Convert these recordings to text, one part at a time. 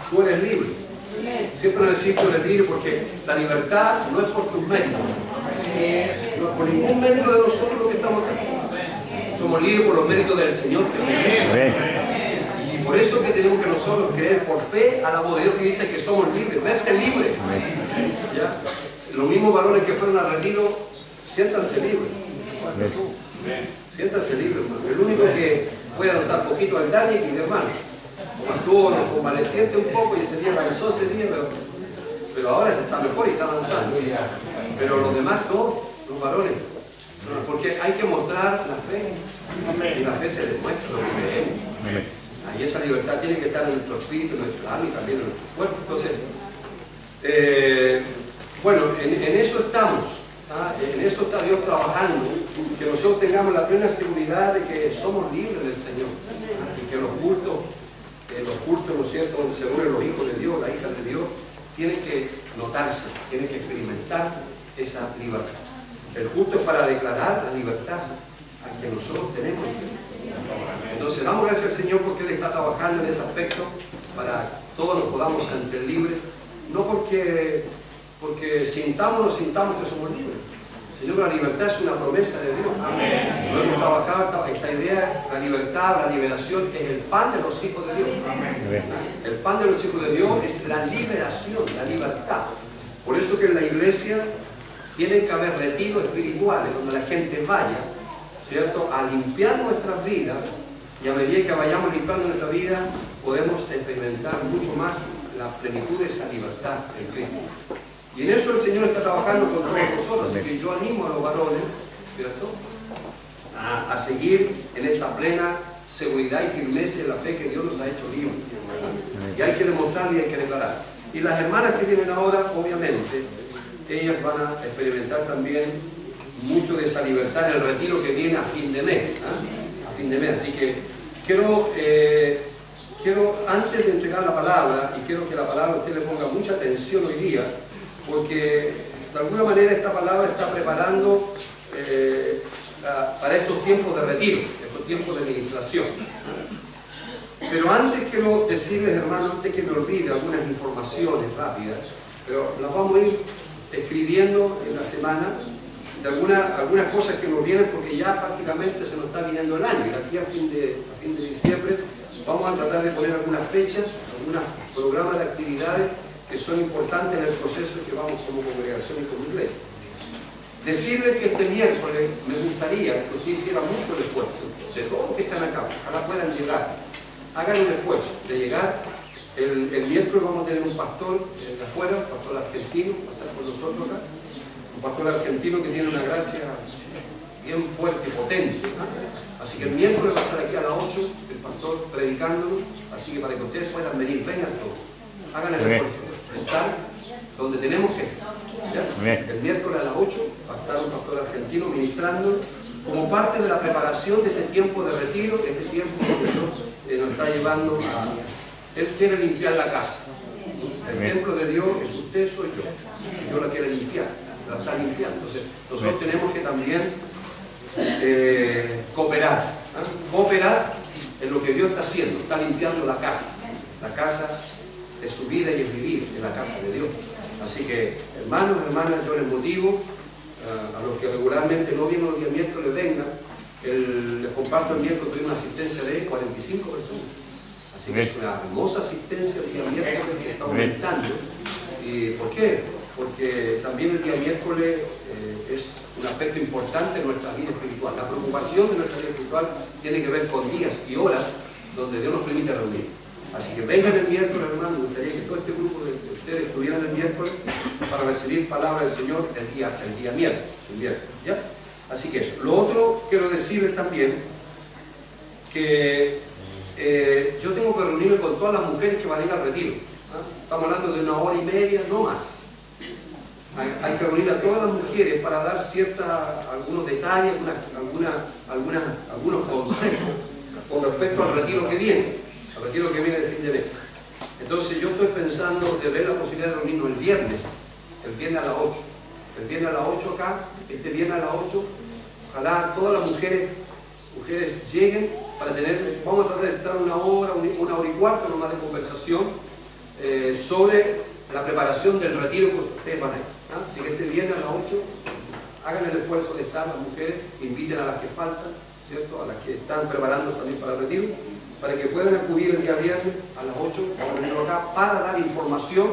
tú eres libre. Siempre nos decimos tú eres libre porque la libertad no es por tus méritos. No es por ningún mérito de nosotros que estamos aquí. Somos libres por los méritos del Señor. Y por eso que tenemos que nosotros creer por fe a la voz de Dios que dice que somos libres. Verte libre. ¿Ya? Los mismos varones que fueron al retiro, siéntanse libres. Siéntanse libres, hermano. El único que puede danzar poquito al Dani y mi hermano. Como estuvo convaleciente un poco y ese día danzó ese día, pero ahora está mejor y está danzando. Pero los demás todos, los varones. Porque hay que mostrar la fe. Y la fe se demuestra lo que creemos. Y esa libertad tiene que estar en nuestro espíritu, en nuestra alma y también en nuestro cuerpo. Entonces, bueno, en eso estamos. En eso está Dios trabajando. Que nosotros tengamos la plena seguridad de que somos libres del Señor. Y que los cultos, ¿no es cierto?, donde se reúnen los hijos de Dios, las hijas de Dios, tienen que notarse, tienen que experimentar esa libertad. El culto es para declarar la libertad a que nosotros tenemos. Entonces damos gracias al Señor porque Él está trabajando en ese aspecto para que todos nos podamos sentir libres, no porque sintamos o no sintamos que somos libres, sino que la libertad es una promesa de Dios. Amén. Lo hemos trabajado esta idea, la libertad, la liberación es el pan de los hijos de Dios. Amén. El pan de los hijos de Dios es la liberación, la libertad. Por eso que en la iglesia tienen que haber retiros espirituales donde la gente vaya, ¿cierto?, a limpiar nuestras vidas, y a medida que vayamos limpiando nuestra vida podemos experimentar mucho más la plenitud de esa libertad en Cristo. Y en eso el Señor está trabajando con todos nosotros, así que yo animo a los varones, ¿cierto?, a seguir en esa plena seguridad y firmeza de la fe que Dios nos ha hecho libres. Y hay que demostrarlo y hay que declarar. Y las hermanas que vienen ahora, obviamente, ellas van a experimentar también mucho de esa libertad en el retiro que viene a fin de mes. A fin de mes. Así que quiero, antes de entregar la palabra, y quiero que la palabra usted le ponga mucha atención hoy día, porque de alguna manera esta palabra está preparando para estos tiempos de retiro, estos tiempos de ministración. Pero antes quiero decirles, hermanos, antes que me olvide algunas informaciones rápidas, pero las vamos a ir escribiendo en la semana, de algunas cosas que nos vienen, porque ya prácticamente se nos está viniendo el año, y aquí a fin de diciembre vamos a tratar de poner algunas fechas, algunos programas de actividades que son importantes en el proceso que vamos como congregación y como iglesia. Decirles que este miércoles me gustaría que usted hiciera mucho el esfuerzo, de todos los que están acá, ojalá puedan llegar, hagan un esfuerzo de llegar. El miércoles vamos a tener un pastor de afuera, un pastor argentino, va a estar con nosotros acá, un pastor argentino que tiene una gracia bien fuerte y potente, ¿no? Así que el miércoles va a estar aquí a las 8, el pastor predicándonos, así que para que ustedes puedan venir, vengan todos, hagan el esfuerzo de estar donde tenemos que estar. El miércoles a las 8 va a estar un pastor argentino ministrando como parte de la preparación de este tiempo de retiro, de este tiempo que Dios nos está llevando a... Él quiere limpiar la casa. El templo de Dios es usted, soy yo. Y Dios la quiere limpiar, la está limpiando. Entonces, nosotros tenemos que también cooperar. Cooperar en lo que Dios está haciendo. Está limpiando la casa. La casa de su vida y el vivir en la casa de Dios. Así que, hermanos, hermanas, yo les motivo a los que regularmente no vienen los días miércoles, vengan. Les comparto el miércoles, tuvimos una asistencia de 45 personas. Así que es una hermosa asistencia el día miércoles que está aumentando. ¿Y por qué? Porque también el día miércoles es un aspecto importante en nuestra vida espiritual. La preocupación de nuestra vida espiritual tiene que ver con días y horas donde Dios nos permite reunir. Así que vengan el miércoles, hermano. Me gustaría que todo este grupo de ustedes estuvieran el miércoles para recibir palabra del Señor el día miércoles. ¿Ya? Así que eso. Lo otro quiero decirles también que yo tengo que reunirme con todas las mujeres que van a ir al retiro. Estamos hablando de 1 hora y media, no más. Hay que reunir a todas las mujeres para dar algunos detalles, algunos consejos con respecto al retiro que viene, de fin de mes. Entonces yo estoy pensando de ver la posibilidad de reunirnos el viernes a las 8. El viernes a las 8 acá, este viernes a las 8, ojalá todas las mujeres lleguen para vamos a tratar de estar 1 hora, 1 hora y cuarto nomás de conversación, sobre la preparación del retiro que ustedes van a ir. Así que este viernes a las 8 hagan el esfuerzo de estar, las mujeres, inviten a las que faltan, ¿cierto? A las que están preparando también para el retiro, para que puedan acudir el día viernes a las 8, vamos a venir acá para dar información,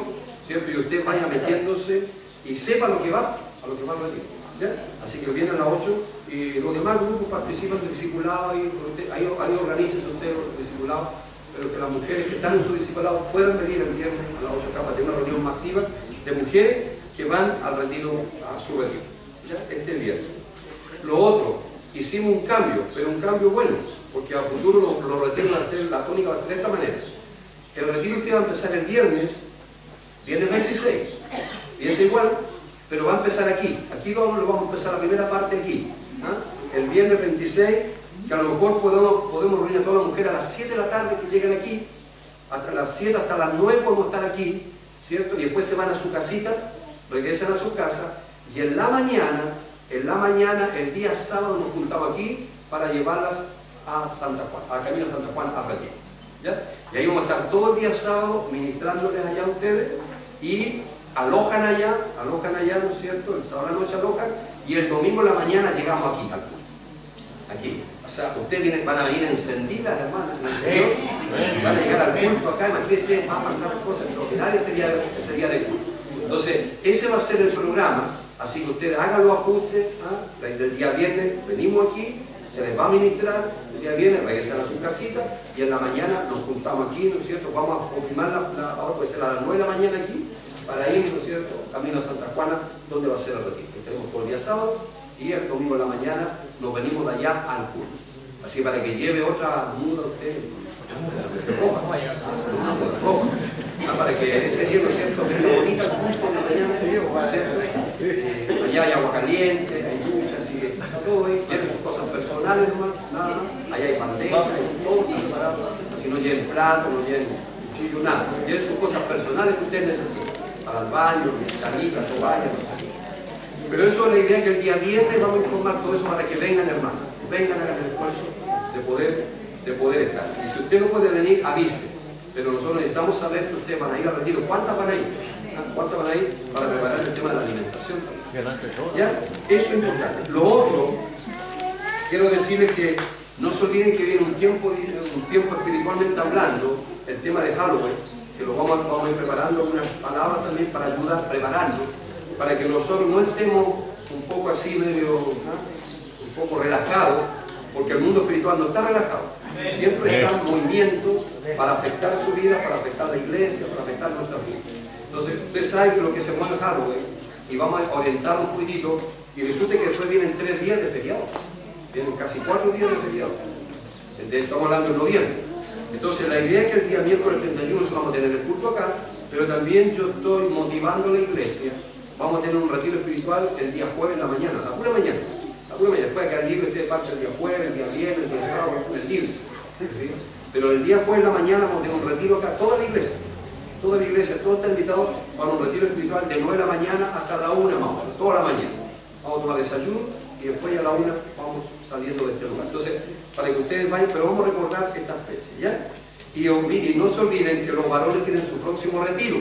¿cierto? Y usted vaya metiéndose y sepa lo que va, a lo que va al retiro, ¿ya? Así que vienen a las 8 y los demás grupos participan del discipulado, y ahí organicen ustedes los discipulados, pero que las mujeres que están en su discipulado puedan venir el viernes a las 8 acá para tener una reunión masiva de mujeres que van al retiro, a su retiro, ¿ya? Este viernes. Lo otro, hicimos un cambio, pero un cambio bueno, porque a futuro los retiros van a ser, la tónica va a ser de esta manera. El retiro que va a empezar el viernes 26, y es igual, pero va a empezar aquí. Aquí lo vamos a empezar la primera parte aquí, el viernes 26, que a lo mejor podemos reunir a todas las mujeres a las 7 de la tarde que lleguen aquí, hasta las 7, hasta las 9 podemos estar aquí, ¿cierto? Y después se van a su casita, regresan a su casa, y en la mañana, el día sábado nos juntamos aquí para llevarlas a Santa Juan, a Camino a Santa Juan, a retiro, ¿ya? Y ahí vamos a estar todo el día sábado ministrándoles allá a ustedes, y alojan allá, ¿no es cierto? El sábado a la noche alojan, y el domingo en la mañana llegamos aquí, al culto. Aquí, o sea, ustedes van a venir encendidas, hermanas, en el Señor, van a llegar al culto acá, imagínense, va a pasar cosas extraordinarias ese día de culto. Entonces, ese va a ser el programa, así que ustedes hagan los ajustes, el día viernes venimos aquí, se les va a ministrar, el día viernes regresan a su casita, y en la mañana nos juntamos aquí, ¿no es cierto? Vamos a confirmar ahora puede ser a las 9 de la mañana aquí, para ir, ¿no es cierto?, camino a Santa Juana, donde va a ser el retiro. Tenemos todo el día sábado, y el domingo en la mañana nos venimos de allá al culto. Así para que lleve otra muda usted, para que ese día, ¿no es cierto?, venga bonita el culto en la mañana, ¿cierto? Allá hay agua caliente, hay duchas, así que está todo ahí. Lleven sus cosas personales nomás, nada más. Allá hay bandeja, hay todo preparado. Así no lleven plato, no lleven cuchillo, nada. Lleven sus cosas personales que ustedes necesiten. Para el baño, cucharitas, toallas, no sé. Pero eso es la idea, que el día viernes vamos a informar todo eso para que vengan, hermanos. Vengan, hagan el esfuerzo de poder estar. Y si usted no puede venir, avise. Pero nosotros necesitamos saber que ustedes van a ir al retiro. ¿Cuántas van a ir? ¿Cuántas van a ir para preparar el tema de la alimentación? ¿Ya? Eso es importante. Lo otro, quiero decirles que no se olviden que viene un tiempo espiritualmente hablando, el tema de Halloween, que lo vamos a ir preparando unas palabras también para ayudar, preparando, para que nosotros no estemos un poco así medio, un poco relajados, porque el mundo espiritual no está relajado. Siempre está en movimiento para afectar su vida, para afectar la iglesia, para afectar nuestra vida. Entonces, usted sabe que lo que se mueve Halloween, y vamos a orientar un poquitito, y resulta que después vienen 3 días de feriado. Vienen casi 4 días de feriado. Estamos hablando de noviembre. Entonces, la idea es que el día miércoles 31 vamos a tener el culto acá, pero también yo estoy motivando a la iglesia. Vamos a tener un retiro espiritual el día jueves en la mañana, la pura mañana. Después de que el libro esté parte el día jueves, el día viernes, el día sábado, el libro. ¿Sí? Pero el día jueves en la mañana vamos a tener un retiro acá, toda la iglesia, todos están invitados para un retiro espiritual de 9 de la mañana hasta la 1 más o menos, toda la mañana. Vamos a tomar desayuno y después a la 1 vamos saliendo de este lugar. Entonces, para que ustedes vayan, pero vamos a recordar estas fechas, ¿ya? Y no se olviden que los varones tienen su próximo retiro.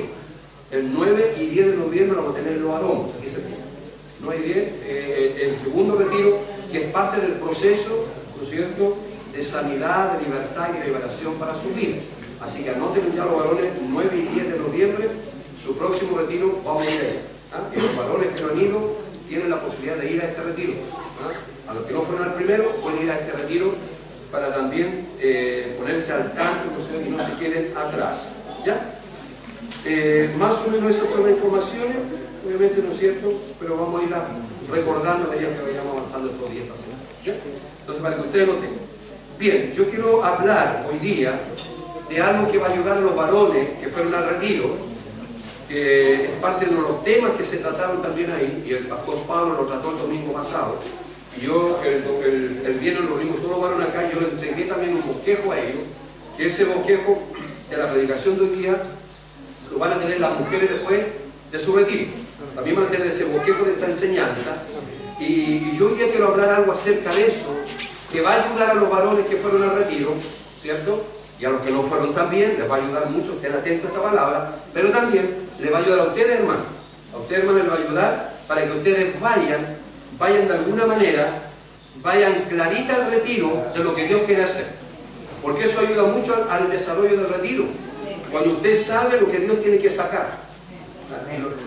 El 9 y 10 de noviembre vamos a tener los varones, aquí se pone. 9 y 10, el segundo retiro, que es parte del proceso, ¿no es cierto?, de sanidad, de libertad y de liberación para su vida. Así que anoten ya los varones, 9 y 10 de noviembre, su próximo retiro, vamos a ir allá. Y los varones que no han ido tienen la posibilidad de ir a este retiro. A los que no fueron al primero, pueden ir a este retiro para también ponerse al tanto, ¿no es cierto?, y no se queden atrás. ¿Ya? Más o menos esas son las informaciones, obviamente, ¿no es cierto?, pero vamos a ir recordando a medida que vayamos avanzando estos días pasados. ¿Ya? Entonces, para que ustedes lo tengan. Bien, yo quiero hablar hoy día de algo que va a ayudar a los varones que fueron al retiro, que es parte de los temas que se trataron también ahí, y el pastor Pablo lo trató el domingo pasado, y yo el viernes lo vimos todos los varones acá, y yo le entregué también un bosquejo a ellos, que ese bosquejo de la predicación de hoy día lo van a tener las mujeres después de su retiro. También van a tener ese bosquejo de esta enseñanza, y yo hoy día quiero hablar algo acerca de eso, que va a ayudar a los varones que fueron al retiro, ¿cierto? y a los que no fueron también, les va a ayudar mucho, estén atentos a esta palabra, pero también les va a ayudar a ustedes, hermanos. A ustedes, hermanos, les va a ayudar para que ustedes vayan de alguna manera, vayan clarita al retiro de lo que Dios quiere hacer. Porque eso ayuda mucho al desarrollo del retiro. Cuando usted sabe lo que Dios tiene que sacar,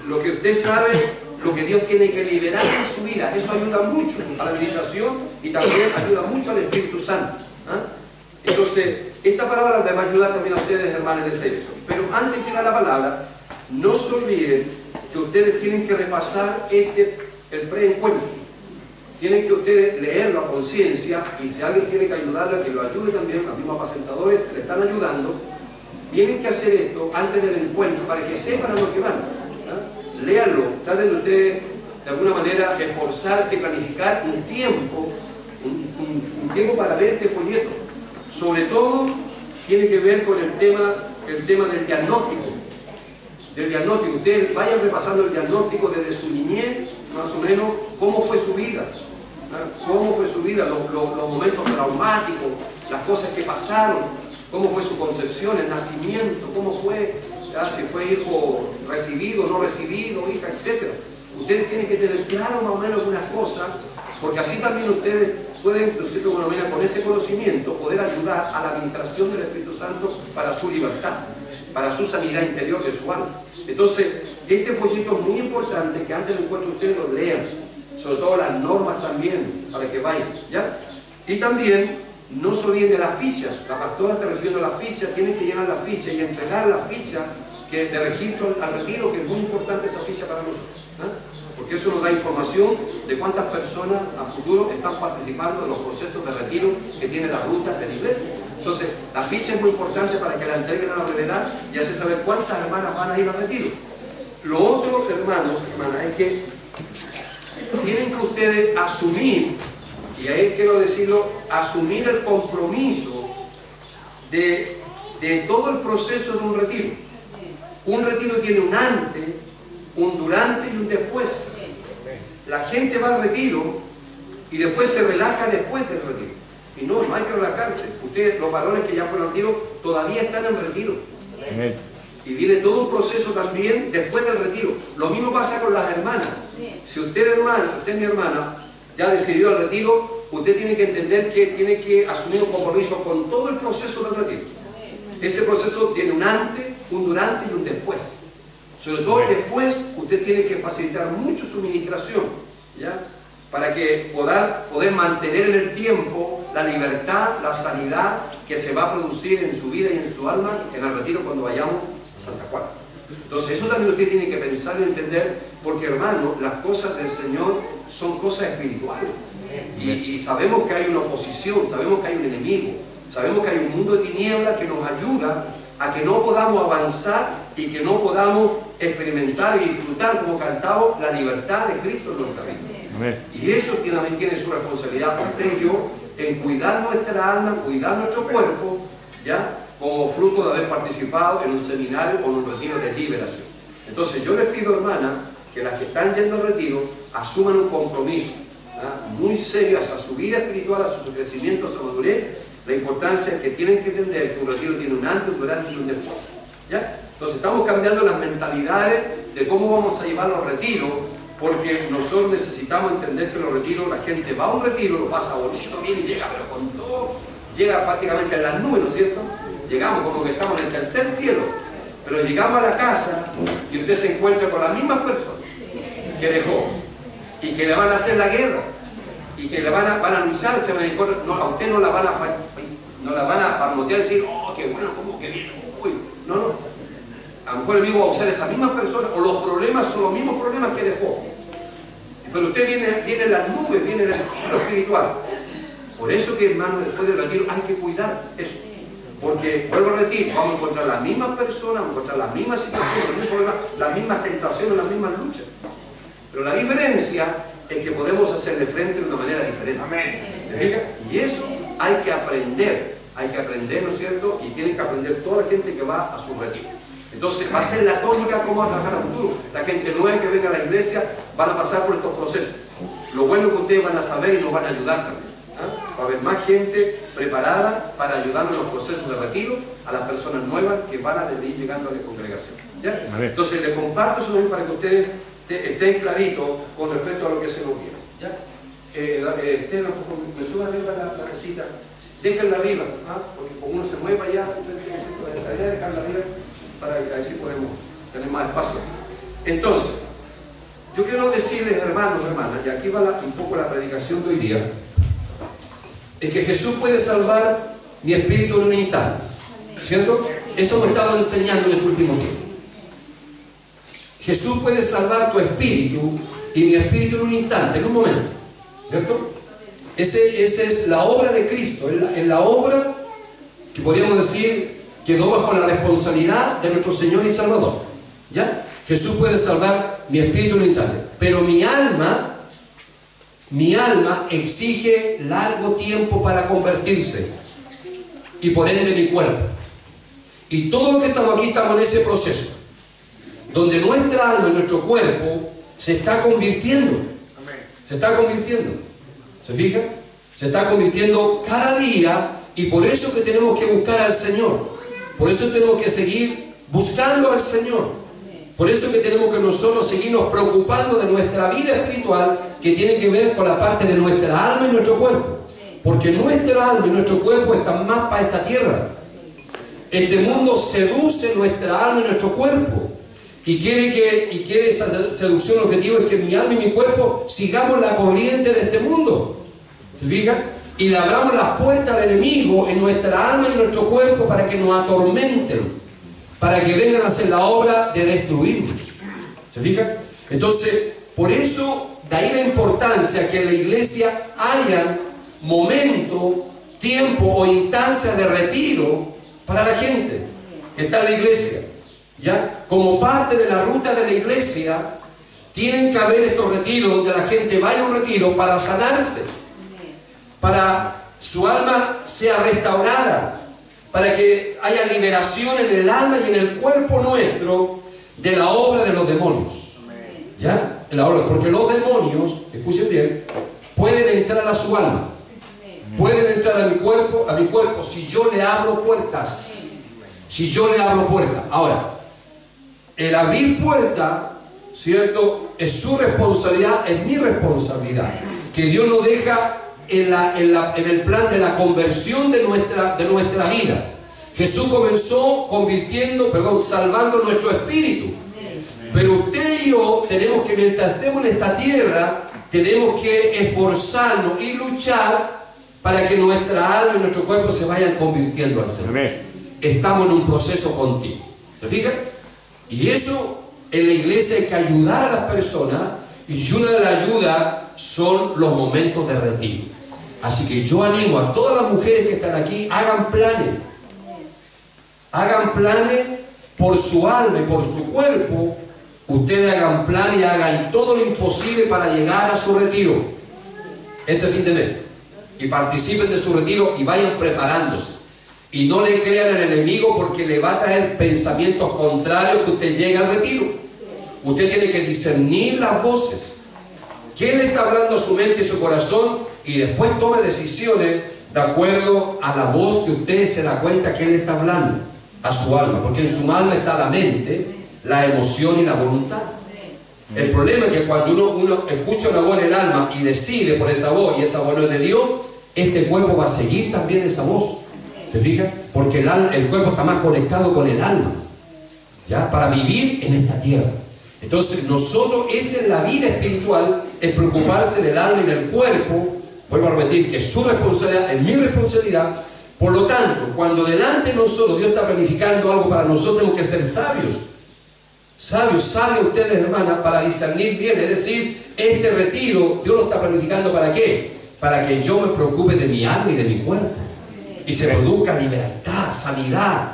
lo que usted sabe, lo que Dios tiene que liberar en su vida, eso ayuda mucho a la meditación y también ayuda mucho al Espíritu Santo. Entonces, esta palabra les va a ayudar también a ustedes, hermanos, en este eso. Pero antes de llegar a la palabra, no se olviden que ustedes tienen que repasar el preencuentro. Tienen que ustedes leerlo a conciencia, y si alguien tiene que ayudarle, que lo ayude también, los mismos apacentadores le están ayudando. Tienen que hacer esto antes del encuentro para que sepan a lo que van. Léanlo, traten de ustedes de alguna manera esforzarse y planificar un tiempo para ver este folleto. Sobre todo tiene que ver con el tema del diagnóstico. Ustedes vayan repasando el diagnóstico desde su niñez, más o menos, cómo fue su vida, los momentos traumáticos, las cosas que pasaron, cómo fue su concepción, el nacimiento, cómo fue, si fue hijo recibido, no recibido, hija, etc. Ustedes tienen que tener claro más o menos algunas cosas, porque así también ustedes pueden, inclusive de alguna manera, con ese conocimiento, poder ayudar a la administración del Espíritu Santo para su libertad, para su sanidad interior de su alma. Entonces, este folleto es muy importante que antes del encuentro ustedes lo lean, sobre todo las normas también, para que vayan, ¿ya? Y también, no se olviden de la ficha. La pastora está recibiendo la ficha, tienen que llenar la ficha y entregar la ficha de registro al retiro, que es muy importante esa ficha para nosotros, porque eso nos da información de cuántas personas a futuro están participando de los procesos de retiro que tiene la ruta de la iglesia. Entonces, la ficha es muy importante para que la entreguen a la brevedad y así saber cuántas hermanas van a ir al retiro. Lo otro, hermanos, hermanas, es que tienen que ustedes asumir, y ahí quiero decirlo, asumir el compromiso de todo el proceso de un retiro. Un retiro tiene un antes, un durante y un después. La gente va al retiro y después se relaja después del retiro. Y no hay que relajarse. Ustedes, los varones que ya fueron al retiro, todavía están en retiro. Y viene todo un proceso también después del retiro. Lo mismo pasa con las hermanas. Si usted, mi hermana, ya ha decidido el retiro, usted tiene que entender que tiene que asumir un compromiso con todo el proceso del retiro. Ese proceso tiene un antes, un durante y un después. Sobre todo después, usted tiene que facilitar mucho su ministración, ¿ya? Para que poder mantener en el tiempo la libertad, la sanidad que se va a producir en su vida y en su alma en el retiro cuando vayamos a Santa Juana. Entonces eso también usted tiene que pensar y entender, porque hermano, las cosas del Señor son cosas espirituales. Y sabemos que hay una oposición, sabemos que hay un enemigo, sabemos que hay un mundo de tinieblas que nos ayuda a que no podamos avanzar y que no podamos experimentar y disfrutar, como cantamos, la libertad de Cristo en nuestra vida. Y eso también tiene su responsabilidad, usted y yo, en cuidar nuestra alma, cuidar nuestro cuerpo, ¿ya? Como fruto de haber participado en un seminario o en un retiro de liberación. Entonces yo les pido, hermana, que las que están yendo al retiro asuman un compromiso muy serio hacia su vida espiritual, hacia su crecimiento, hacia su madurez. La importancia es que tienen que entender que un retiro tiene un antes, un durante y un después, ¿ya? Entonces estamos cambiando las mentalidades de cómo vamos a llevar los retiros, porque nosotros necesitamos entender que los retiros, la gente va a un retiro, lo pasa bonito, bien y llega, pero con todo, llega prácticamente en las nubes, ¿no es cierto? Llegamos como que estamos en el tercer cielo, pero llegamos a la casa y usted se encuentra con las mismas personas que dejó y que le van a hacer la guerra y que le van a luchar, se van a ir contra, no, a usted no la van a palmotear y decir, oh, qué bueno, cómo que bien, uy, no. A lo mejor el mismo va a usar esas mismas personas, o los problemas son los mismos problemas que dejó. Pero usted viene en las nubes, viene en el cielo espiritual. Por eso que, hermano, después del retiro hay que cuidar eso. Porque, vuelvo a repetir, vamos a encontrar las mismas personas, vamos a encontrar las mismas situaciones, los mismos problemas, las mismas tentaciones, las mismas luchas. Pero la diferencia es que podemos hacerle frente de una manera diferente. Amén. Y eso hay que aprender, ¿no es cierto? Y tienen que aprender toda la gente que va a su retiro. Entonces va a ser la tónica cómo va a trabajar a futuro. La gente nueva que venga a la iglesia van a pasar por estos procesos. Lo bueno es que ustedes van a saber y nos van a ayudar también. Va a haber más gente preparada para ayudarnos en los procesos de retiro a las personas nuevas que van a venir llegando a la congregación. ¿Ya? Entonces, les comparto eso para que ustedes estén claritos con respecto a lo que se nos viene. ¿Ya? Esteban, me sube arriba la casita. Déjenla arriba, porque como uno se mueve allá, dejarla arriba para que así podemos tener más espacio. Entonces, yo quiero decirles, hermanos, hermanas, y aquí va un poco la predicación de hoy día, es que Jesús puede salvar mi espíritu en un instante, ¿cierto? Eso me he estado enseñando en este último tiempo. Jesús puede salvar tu espíritu y mi espíritu en un instante, en un momento, ¿cierto? Esa es la obra de Cristo, es la obra que podríamos decir quedó bajo la responsabilidad de nuestro Señor y Salvador. ¿Ya? Jesús puede salvar mi espíritu en un instante, pero mi alma exige largo tiempo para convertirse, y por ende mi cuerpo. Y todos los que estamos aquí estamos en ese proceso, donde nuestra alma y nuestro cuerpo se está convirtiendo. Se está convirtiendo. ¿Se fijan? Se está convirtiendo cada día, y por eso que tenemos que buscar al Señor. Por eso tenemos que seguir buscando al Señor. Por eso que tenemos que nosotros seguirnos preocupando de nuestra vida espiritual, que tiene que ver con la parte de nuestra alma y nuestro cuerpo. Porque nuestra alma y nuestro cuerpo están más para esta tierra. Este mundo seduce nuestra alma y nuestro cuerpo. Y quiere esa seducción. El objetivo es que mi alma y mi cuerpo sigamos la corriente de este mundo. ¿Se fijan? Y le abramos las puertas al enemigo en nuestra alma y en nuestro cuerpo para que nos atormenten, para que vengan a hacer la obra de destruirnos. ¿Se fijan? Entonces, por eso, de ahí la importancia que en la iglesia haya momento, tiempo o instancia de retiro para la gente que está en la iglesia. ¿Ya? Como parte de la ruta de la iglesia, tienen que haber estos retiros donde la gente vaya a un retiro para sanarse, para su alma sea restaurada, para que haya liberación en el alma y en el cuerpo nuestro de la obra de los demonios. ¿Ya? De la obra, porque los demonios, escuchen bien, pueden entrar a su alma, pueden entrar a mi cuerpo si yo le abro puertas. Si yo le abro puertas. Ahora, el abrir puerta, ¿cierto?, es su responsabilidad, es mi responsabilidad. Que Dios nos deja en el plan de la conversión de nuestra vida. Jesús comenzó salvando nuestro espíritu. Pero usted y yo tenemos que, mientras estemos en esta tierra, tenemos que esforzarnos y luchar para que nuestra alma y nuestro cuerpo se vayan convirtiendo al Señor. Estamos en un proceso continuo. ¿Se fijan? Y eso en la iglesia hay que ayudar a las personas, y una de las ayudas son los momentos de retiro. Así que yo animo a todas las mujeres que están aquí, hagan planes por su alma y por su cuerpo. Ustedes hagan planes y hagan todo lo imposible para llegar a su retiro este fin de mes, y participen de su retiro y vayan preparándose. Y no le crean al enemigo, porque le va a traer pensamientos contrarios que usted llegue al retiro. Usted tiene que discernir las voces. ¿Quién le está hablando a su mente y su corazón? Y después tome decisiones de acuerdo a la voz que usted se da cuenta que él le está hablando a su alma. Porque en su alma está la mente, la emoción y la voluntad. El problema es que cuando uno escucha una voz en el alma y decide por esa voz, y esa voz no es de Dios, este cuerpo va a seguir también esa voz. ¿Se fijan? Porque el cuerpo está más conectado con el alma, ¿ya? Para vivir en esta tierra. Entonces nosotros, esa es la vida espiritual, es preocuparse del alma y del cuerpo. Vuelvo a repetir que es su responsabilidad, es mi responsabilidad. Por lo tanto, cuando delante de nosotros Dios está planificando algo para nosotros, tenemos que ser sabios. Sabios ustedes, hermanas, para discernir bien. Es decir, este retiro Dios lo está planificando ¿para qué? Para que yo me preocupe de mi alma y de mi cuerpo, y se produzca libertad, sanidad,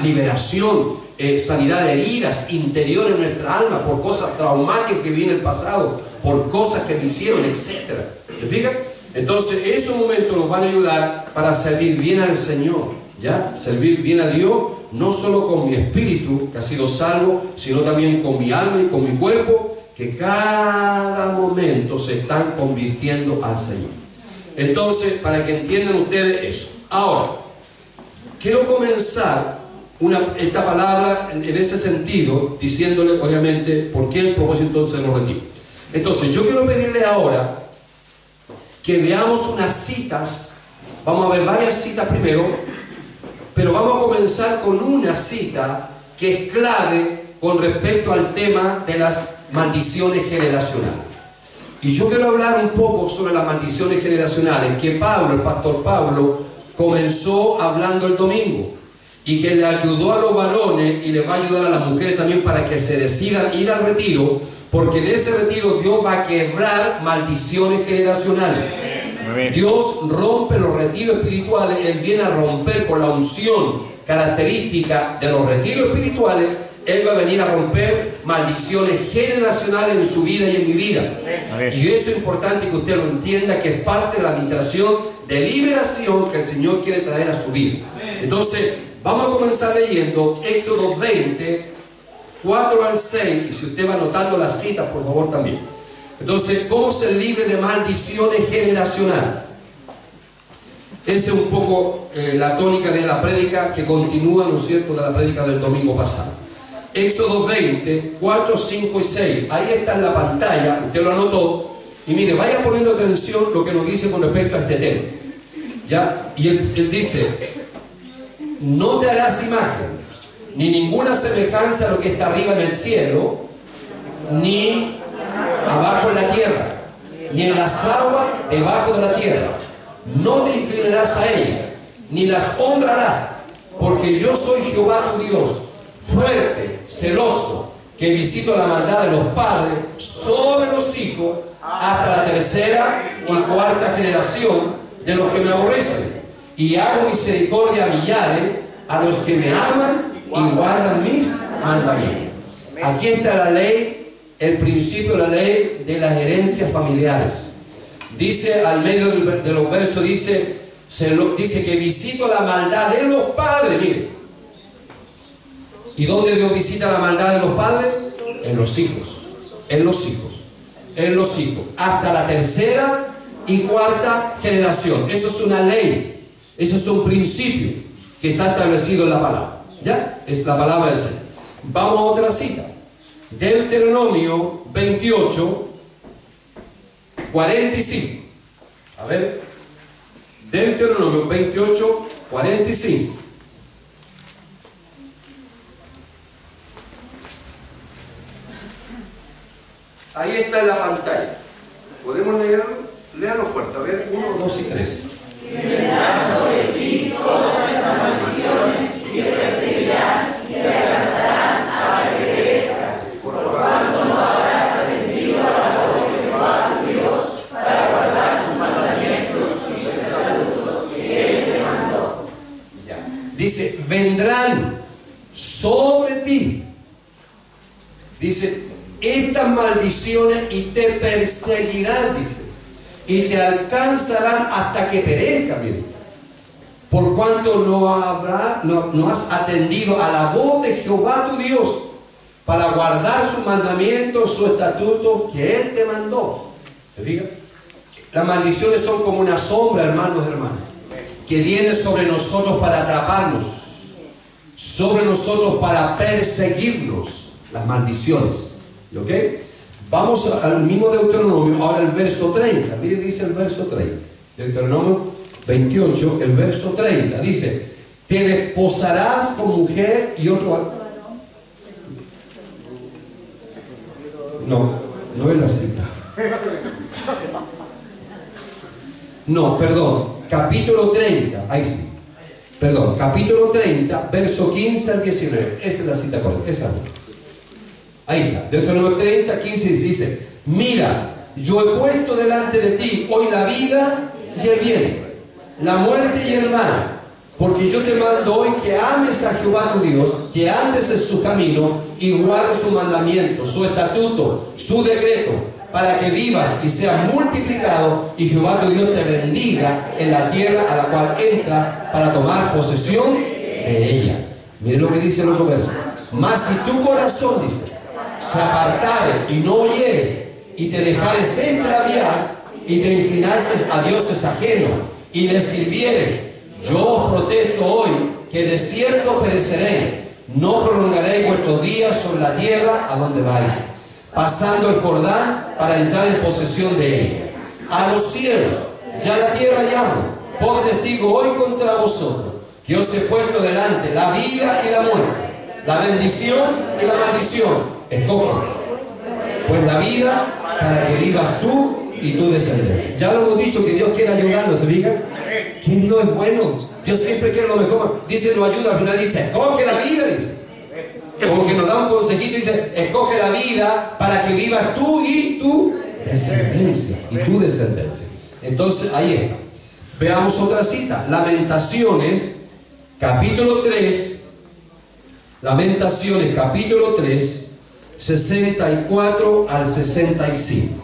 liberación, sanidad de heridas interiores en nuestra alma por cosas traumáticas que viví en el pasado, por cosas que me hicieron, etc. ¿Se fijan? Entonces esos momentos nos van a ayudar para servir bien al Señor, ¿ya? Servir bien a Dios, no solo con mi espíritu que ha sido salvo, sino también con mi alma y con mi cuerpo, que cada momento se están convirtiendo al Señor. Entonces, para que entiendan ustedes eso. Ahora, quiero comenzar esta palabra en ese sentido, diciéndole obviamente por qué el propósito entonces de los retiros. Entonces, yo quiero pedirle ahora que veamos unas citas. Vamos a ver varias citas primero, pero vamos a comenzar con una cita que es clave con respecto al tema de las maldiciones generacionales. Y yo quiero hablar un poco sobre las maldiciones generacionales que Pablo, el pastor Pablo, comenzó hablando el domingo y que le ayudó a los varones y le va a ayudar a las mujeres también para que se decidan ir al retiro, porque en ese retiro Dios va a quebrar maldiciones generacionales. Dios rompe los retiros espirituales. Él viene a romper con la unción característica de los retiros espirituales. Él va a venir a romper maldiciones generacionales en su vida y en mi vida. Y eso es importante que usted lo entienda, que es parte de la administración de liberación que el Señor quiere traer a su vida. Entonces, vamos a comenzar leyendo Éxodo 20, 4 al 6. Y si usted va anotando las citas, por favor, también. Entonces, ¿cómo ser libre de maldiciones generacionales? Esa es un poco la tónica de la prédica que continúa, ¿no es cierto?, de la prédica del domingo pasado. Éxodo 20, 4, 5 y 6. Ahí está en la pantalla, usted lo anotó. Y mire, vaya poniendo atención lo que nos dice con respecto a este tema. ¿Ya? Y él dice: no te harás imagen, ni ninguna semejanza a lo que está arriba en el cielo, ni abajo en la tierra, ni en las aguas debajo de la tierra. No te inclinarás a ellas, ni las honrarás, porque yo soy Jehová tu Dios, fuerte, celoso, que visito la maldad de los padres sobre los hijos hasta la tercera y cuarta generación de los que me aborrecen, y hago misericordia a millares, a los que me aman y guardan mis mandamientos. Aquí está la ley, el principio de la ley de las herencias familiares. Dice al medio de los versos, dice que visito la maldad de los padres. Mire, ¿y dónde Dios visita la maldad de los padres? En los hijos, en los hijos, en los hijos, hasta la tercera y cuarta generación. Eso es una ley, eso es un principio que está establecido en la palabra. ¿Ya? Es la palabra del Señor. Vamos a otra cita. Deuteronomio 28, 45. A ver, Deuteronomio 28, 45. Ahí está en la pantalla. ¿Podemos leerlo? Léalo fuerte. A ver, 1, 2 y 3. Y vendrán sobre ti todas estas maldiciones y te perseguirán y te alcanzarán hasta que perezcas, por cuanto no habrás atendido a la voz de Jehová tu Dios para guardar sus mandamientos y sus estatutos que Él te mandó. Ya. Dice, vendrán sobre ti. Dice, estas maldiciones y te perseguirán, dice, y te alcanzarán hasta que perezca. Mire, por cuanto no has atendido a la voz de Jehová tu Dios para guardar sus mandamientos, sus estatutos que Él te mandó. ¿Se fija? Las maldiciones son como una sombra, hermanos y hermanas, que viene sobre nosotros para atraparnos, sobre nosotros para perseguirnos. Las maldiciones. ¿Ok? Vamos al mismo Deuteronomio, ahora el verso 30. Mire, dice el verso 30. Deuteronomio 28, el verso 30. Dice, te desposarás con mujer y otro... No es la cita. No, perdón. Capítulo 30. Ahí sí. Perdón. Capítulo 30, verso 15 al 19. Esa es la cita correcta. Esa no. Ahí está, Deuteronomio 30, 15 dice, mira, yo he puesto delante de ti hoy la vida y el bien, la muerte y el mal, porque yo te mando hoy que ames a Jehová tu Dios, que andes en su camino y guardes su mandamiento, su estatuto, su decreto, para que vivas y seas multiplicado, y Jehová tu Dios te bendiga en la tierra a la cual entras para tomar posesión de ella. Mire lo que dice el otro verso. Mas si tu corazón, dice, se apartare y no oyeres y te dejares extraviar y te inclinarse a dioses ajenos y les sirvieres, yo os protesto hoy que de cierto pereceréis. No prolongaréis vuestros días sobre la tierra a donde vais, pasando el Jordán para entrar en posesión de ella. A los cielos, ya la tierra llamo, por testigo hoy contra vosotros, que os he puesto delante la vida y la muerte, la bendición y la maldición. Escoge pues la vida para que vivas tú y tu descendencia. Ya lo hemos dicho, que Dios quiere ayudarnos, ¿se fijan? Que Dios es bueno. Dios siempre quiere lo mejor. Dice, nos ayuda, al final dice, escoge la vida, dice. Como que nos da un consejito y dice, escoge la vida para que vivas tú y tu descendencia. Y tu descendencia. Entonces, ahí está. Veamos otra cita. Lamentaciones, capítulo 3. Lamentaciones, capítulo 3, 64 al 65.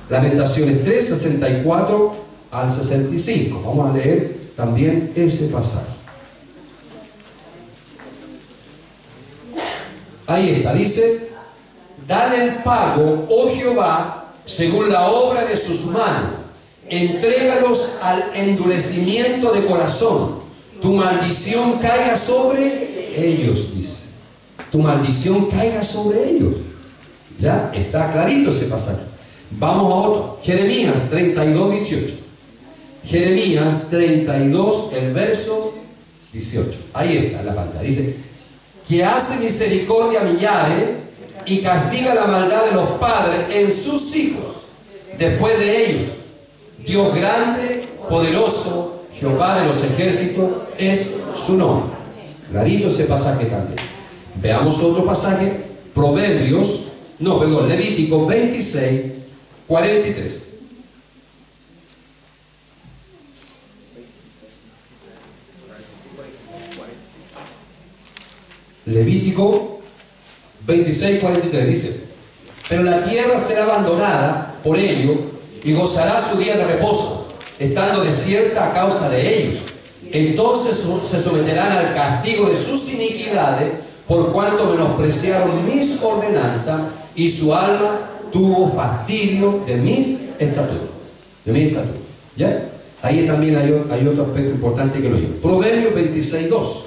Lamentaciones 3, 64 al 65. Vamos a leer también ese pasaje. Ahí está, dice, dale el pago, oh Jehová, según la obra de sus manos. Entrégalos al endurecimiento de corazón. Tu maldición caiga sobre ellos, dice. Tu maldición caiga sobre ellos. Ya está clarito ese pasaje. Vamos a otro. Jeremías 32, 18. Jeremías 32, el verso 18. Ahí está en la pantalla. Dice, que hace misericordia a millares y castiga la maldad de los padres en sus hijos después de ellos. Dios grande, poderoso, Jehová de los ejércitos es su nombre. Clarito ese pasaje también. Veamos otro pasaje. Levítico 26, 43. Levítico 26, 43 dice, pero la tierra será abandonada por ellos y gozará su día de reposo, estando desierta a causa de ellos. Entonces se someterán al castigo de sus iniquidades, por cuanto menospreciaron mis ordenanzas y su alma tuvo fastidio de mis estatutos. ¿Ya? Ahí también hay otro aspecto importante que lo digo. Proverbios 26, 2.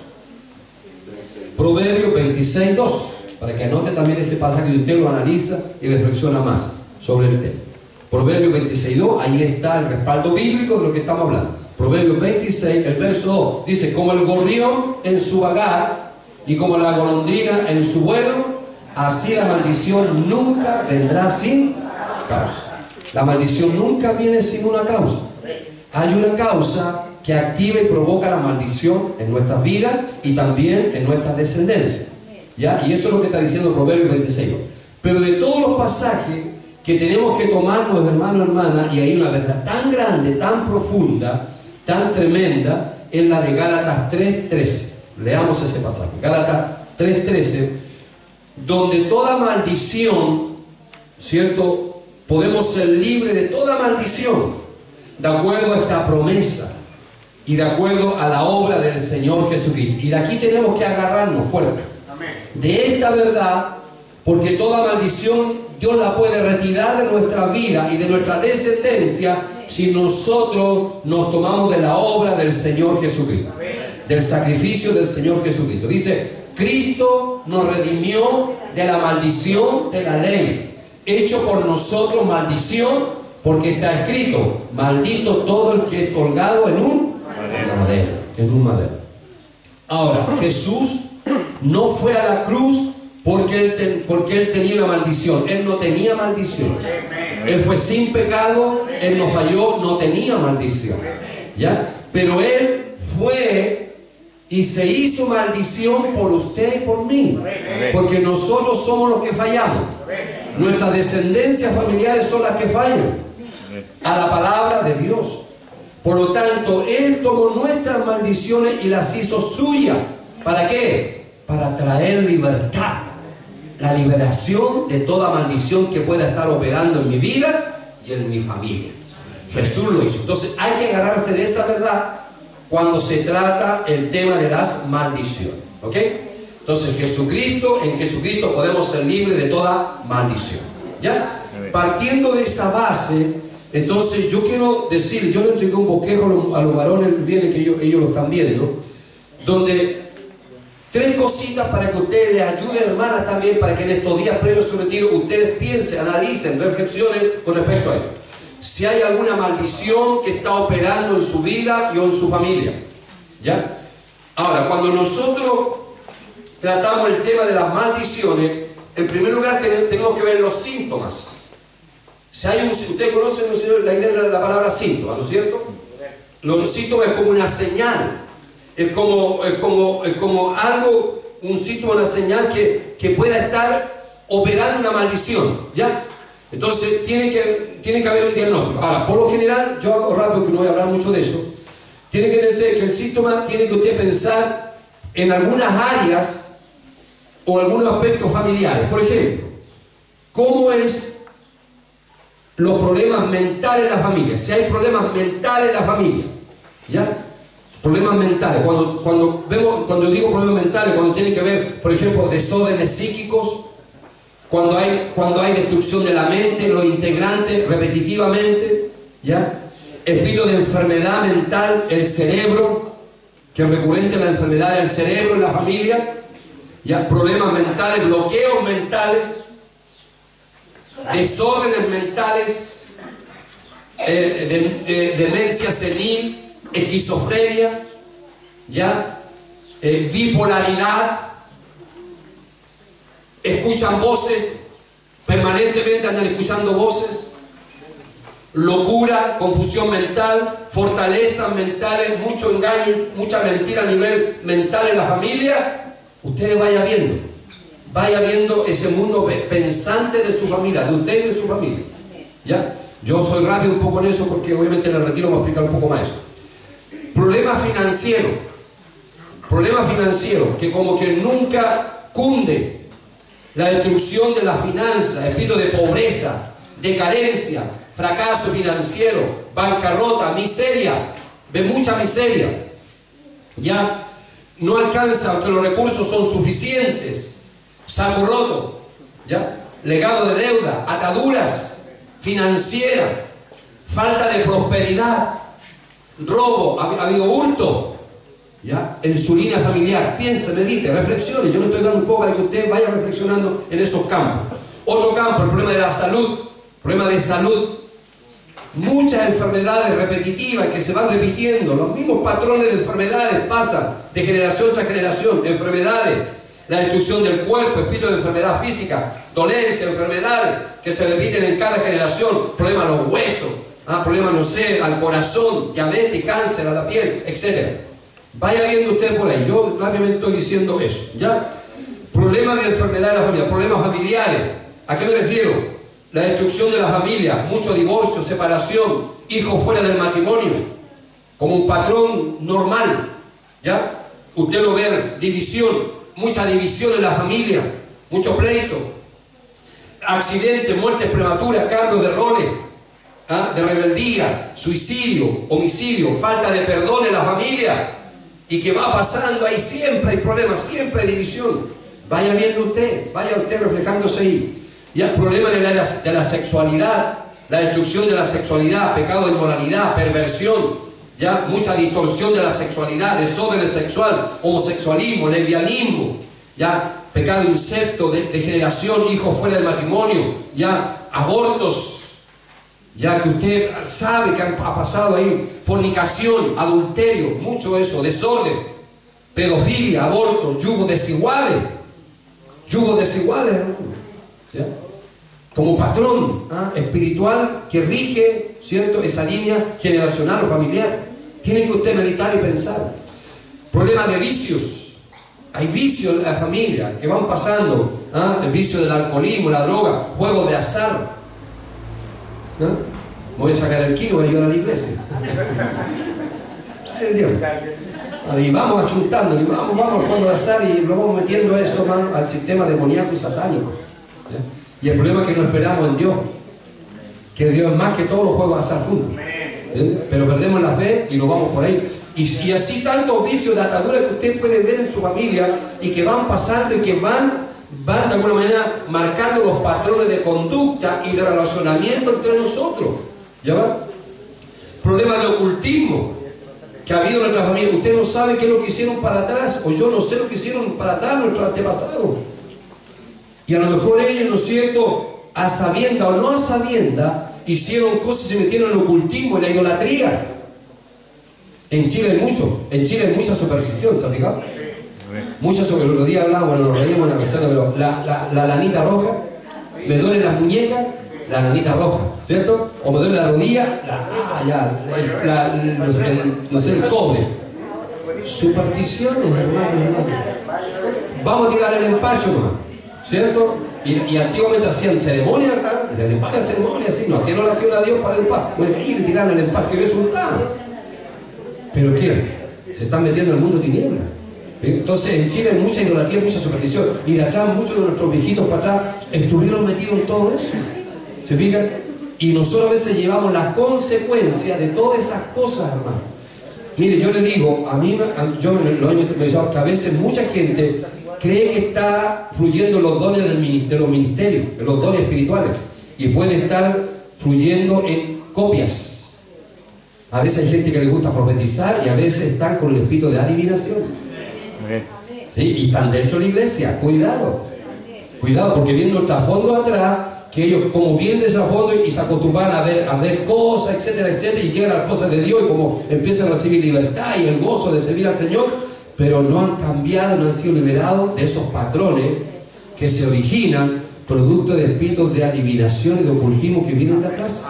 Proverbios 26, 2. Para que anote también ese pasaje y usted lo analiza y reflexiona más sobre el tema. Proverbios 26, 2. Ahí está el respaldo bíblico de lo que estamos hablando. Proverbios 26, el verso 2. Dice, como el gorrión en su vagar y como la golondrina en su vuelo, así la maldición nunca vendrá sin causa. La maldición nunca viene sin una causa. Hay una causa que activa y provoca la maldición en nuestras vidas y también en nuestras descendencias. ¿Ya? Y eso es lo que está diciendo Proverbios 26. Pero de todos los pasajes que tenemos que tomarnos, hermano, hermana, y hay una verdad tan grande, tan profunda, tan tremenda, es la de Gálatas 3:13. Leamos ese pasaje. Gálatas 3:13, donde toda maldición, ¿cierto? Podemos ser libres de toda maldición, de acuerdo a esta promesa y de acuerdo a la obra del Señor Jesucristo. Y de aquí tenemos que agarrarnos fuerte. De esta verdad, porque toda maldición Dios la puede retirar de nuestra vida y de nuestra descendencia si nosotros nos tomamos de la obra del Señor Jesucristo, del sacrificio del Señor Jesucristo. Dice, Cristo nos redimió de la maldición de la ley, hecho por nosotros maldición, porque está escrito, maldito todo el que es colgado en un madero. Ahora, Jesús no fue a la cruz porque él tenía una maldición. Él no tenía maldición. Él fue sin pecado, él no falló, no tenía maldición. ¿Ya? Pero él fue y se hizo maldición por usted y por mí, porque nosotros somos los que fallamos. Nuestras descendencias familiares son las que fallan a la palabra de Dios. Por lo tanto, él tomó nuestras maldiciones y las hizo suyas. ¿Para qué? Para traer libertad, la liberación de toda maldición que pueda estar operando en mi vida y en mi familia. Jesús lo hizo. Entonces hay que agarrarse de esa verdad cuando se trata el tema de las maldiciones. ¿Ok? Entonces en Jesucristo podemos ser libres de toda maldición. ¿Ya? Partiendo de esa base, Entonces yo quiero decir, yo le entregué un bosquejo a los varones el viernes que ellos lo están viendo, donde 3 cositas para que ustedes les ayuden, hermanas, también, para que en estos días previos a su retiro ustedes piensen, analicen, reflexionen con respecto a esto. Si hay alguna maldición que está operando en su vida y o en su familia, ¿ya? Ahora, cuando nosotros tratamos el tema de las maldiciones, en primer lugar tenemos que ver los síntomas. Si hay usted conoce la idea de la palabra síntoma, ¿no es cierto? Los síntomas es como una señal, es como algo, un síntoma, una señal que pueda estar operando una maldición, ¿ya? Entonces tiene que haber un diagnóstico. Ahora, por lo general, yo hago rápido que no voy a hablar mucho de eso, tiene que entender que el síntoma tiene que usted pensar en algunas áreas o algunos aspectos familiares. Por ejemplo, ¿cómo es los problemas mentales en la familia? Si hay problemas mentales en la familia, ¿ya? Problemas mentales, cuando digo problemas mentales, cuando tiene que ver, por ejemplo, desórdenes psíquicos, cuando hay destrucción de la mente, los integrantes repetitivamente, ¿ya? Espíritu de enfermedad mental, el cerebro, que es recurrente la enfermedad del cerebro en la familia, ¿ya? Problemas mentales, bloqueos mentales, desórdenes mentales, demencia senil, esquizofrenia, ¿ya? Bipolaridad, escuchan voces, permanentemente andan escuchando voces, locura, confusión mental, fortalezas mentales, mucho engaño, mucha mentira a nivel mental en la familia. Ustedes vaya viendo ese mundo pensante de su familia, de usted y de su familia, ¿ya? Yo soy rápido un poco en eso porque obviamente en el retiro vamos a explicar un poco más eso. Problema financiero, que como que nunca cunde, la destrucción de la finanza, espíritu de pobreza, decadencia, fracaso financiero, bancarrota, miseria, de mucha miseria, ya no alcanza, aunque los recursos son suficientes, saco roto, ya, legado de deuda, ataduras financieras, falta de prosperidad, robo, ha habido hurto, ¿ya? En su línea familiar. Piense, medite, reflexione. Yo le estoy dando un poco para que usted vaya reflexionando en esos campos. Otro campo, el problema de la salud, problema de salud, muchas enfermedades repetitivas que se van repitiendo, los mismos patrones de enfermedades pasan de generación tras generación, enfermedades, la destrucción del cuerpo, espíritu de enfermedad física, dolencias, enfermedades que se repiten en cada generación, problemas a los huesos, problemas, no sé, al corazón, diabetes, cáncer, a la piel, etc. Vaya viendo usted por ahí, yo rápidamente estoy diciendo eso, ¿ya? Problemas de enfermedad en la familia, problemas familiares. ¿A qué me refiero? La destrucción de la familia, mucho divorcio, separación, hijos fuera del matrimonio, como un patrón normal, ¿ya? Usted lo ve, división, mucha división en la familia, mucho pleito, accidentes, muertes prematuras, cambios de roles, de rebeldía, suicidio, homicidio, falta de perdón en la familia, y que va pasando ahí, siempre hay problemas, siempre hay división. Vaya viendo usted, vaya usted reflejándose ahí. Y el problema en el área de la sexualidad, la destrucción de la sexualidad, pecado de inmoralidad, perversión, ya mucha distorsión de la sexualidad, desorden sexual, homosexualismo, lesbianismo, ya pecado de incesto, de generación, hijos fuera del matrimonio, ya abortos, ya que usted sabe que ha pasado ahí, fornicación, adulterio, mucho eso, desorden, pedofilia, aborto, yugos desiguales, hermano, ¿ya? Como patrón espiritual que rige, ¿cierto?, esa línea generacional o familiar. Tiene que usted meditar y pensar. Problemas de vicios. Hay vicios en la familia que van pasando, el vicio del alcoholismo, la droga, juegos de azar. Voy a sacar el kilo y voy a llevar a la iglesia. Ay, Dios. Y vamos achuntando, y vamos al juego de azar y lo vamos metiendo eso, hermano, al sistema demoníaco y satánico. ¿Ya? Y el problema es que no esperamos en Dios, que Dios es más que todos los juegos de azar juntos. ¿Entiende? Pero perdemos la fe y nos vamos por ahí. Y así tantos vicios de atadura que usted puede ver en su familia y que van pasando y que van de alguna manera marcando los patrones de conducta y de relacionamiento entre nosotros. ¿Ya va? Problemas de ocultismo que ha habido en nuestra familia. Usted no sabe qué es lo que hicieron para atrás, o yo no sé lo que hicieron para atrás nuestros antepasados. Y a lo mejor ellos, ¿no es cierto?, a sabienda o no a sabienda, hicieron cosas y se metieron en el ocultismo, en la idolatría. En Chile hay mucha superstición, ¿se ha fijado? Muchas, sobre el otro día hablaba, bueno, nos reíamos una persona, pero la lanita roja, me duele las muñecas, la lanita roja, ¿cierto? O me duele la rodilla, no sé, el cobre. Supersticiones, hermano. Vamos a tirar el empacho, ¿cierto? Y antiguamente hacían ceremonias, hacían varias ceremonias, así, no hacían oración a Dios para el empacho. Bueno, ahí le tiraron el empacho y resultaba. ¿Pero qué? Se están metiendo en el mundo tiniebla. Entonces en Chile hay mucha idolatría, mucha superstición, y de atrás muchos de nuestros viejitos para atrás estuvieron metidos en todo eso. ¿Se fijan? Y nosotros a veces llevamos las consecuencias de todas esas cosas, hermano. Mire, yo le digo, yo lo he pensado que a veces mucha gente cree que está fluyendo los dones de los ministerios, en los dones espirituales, y puede estar fluyendo en copias. A veces hay gente que le gusta profetizar y a veces están con el espíritu de adivinación. ¿Sí? Y están dentro de la iglesia. Cuidado, porque viendo el trasfondo atrás, que ellos como vienen de ese trasfondo y se acostumbran a ver cosas, etcétera, etcétera, y llegan a las cosas de Dios y como empiezan a recibir libertad y el gozo de servir al Señor, pero no han cambiado, no han sido liberados de esos patrones que se originan producto de espíritus de adivinación y de ocultismo que vienen de atrás.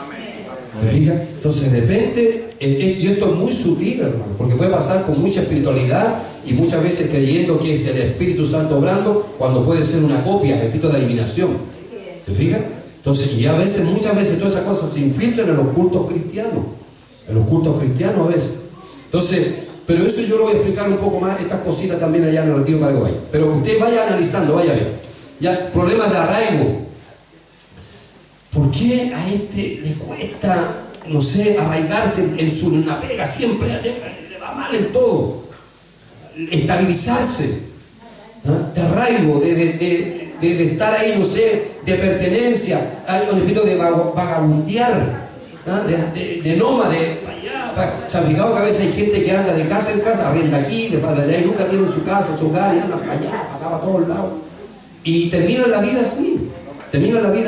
¿Te fijas? Entonces de repente, y esto es muy sutil, hermano, porque puede pasar con mucha espiritualidad y muchas veces creyendo que es el Espíritu Santo obrando, cuando puede ser una copia, el espíritu de adivinación. ¿Se fijan? Entonces, y muchas veces todas esas cosas se infiltran en los cultos cristianos. En los cultos cristianos a veces. Entonces, pero eso yo lo voy a explicar un poco más, estas cositas también allá en el Retiro Paraguay. Pero usted vaya analizando, vaya a ver. Ya, problemas de arraigo. ¿Por qué a este le cuesta, no sé, arraigarse en una pega? Siempre le va mal en todo. Estabilizarse. ¿Ah? De arraigo, de estar ahí, no sé, de pertenencia. Hay un espíritu de vagabundear, ¿ah? de nómade. ¿Se han fijado que a veces hay gente que anda de casa en casa, arrienda aquí, de allá y nunca tienen su casa, su hogar, y anda para allá, para acá, para todos lados? Y terminan la vida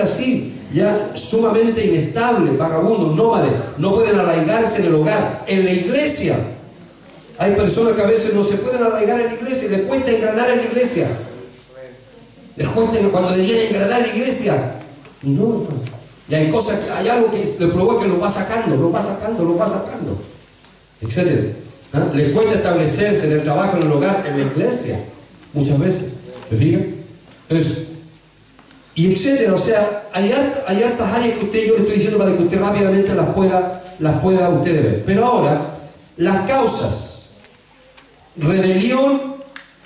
así. Ya sumamente inestables, vagabundos, nómades, no pueden arraigarse en el hogar, en la iglesia. Hay personas que a veces no se pueden arraigar en la iglesia, les cuesta engranar en la iglesia. Les cuesta cuando llegan a engranar en la iglesia. Y no, y hay cosas, hay algo que le provoca que los va sacando, etc. ¿Ah? Les cuesta establecerse en el trabajo, en el hogar, en la iglesia, muchas veces. ¿Se fijan? Eso. Y etcétera, o sea, hay hartas áreas que yo le estoy diciendo para que usted rápidamente las pueda usted ver. Pero ahora, las causas: rebelión,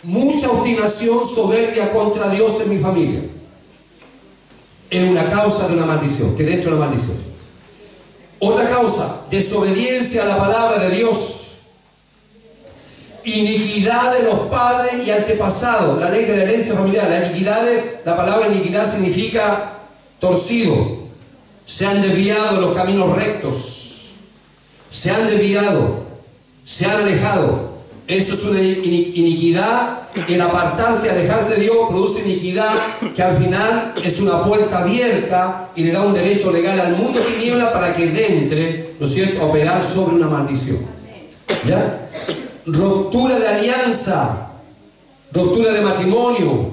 mucha obstinación, soberbia contra Dios en mi familia. Es una causa de una maldición, que dentro de la maldición. Otra causa: desobediencia a la palabra de Dios. Iniquidad de los padres y antepasados, la ley de la herencia familiar. La palabra iniquidad significa torcido. Se han desviado de los caminos rectos, se han desviado, se han alejado. Eso es una iniquidad. El apartarse, alejarse de Dios produce iniquidad, que al final es una puerta abierta y le da un derecho legal al mundo tiniebla para que entre, ¿no es cierto?, a operar sobre una maldición. ¿Ya? Ruptura de alianza, ruptura de matrimonio,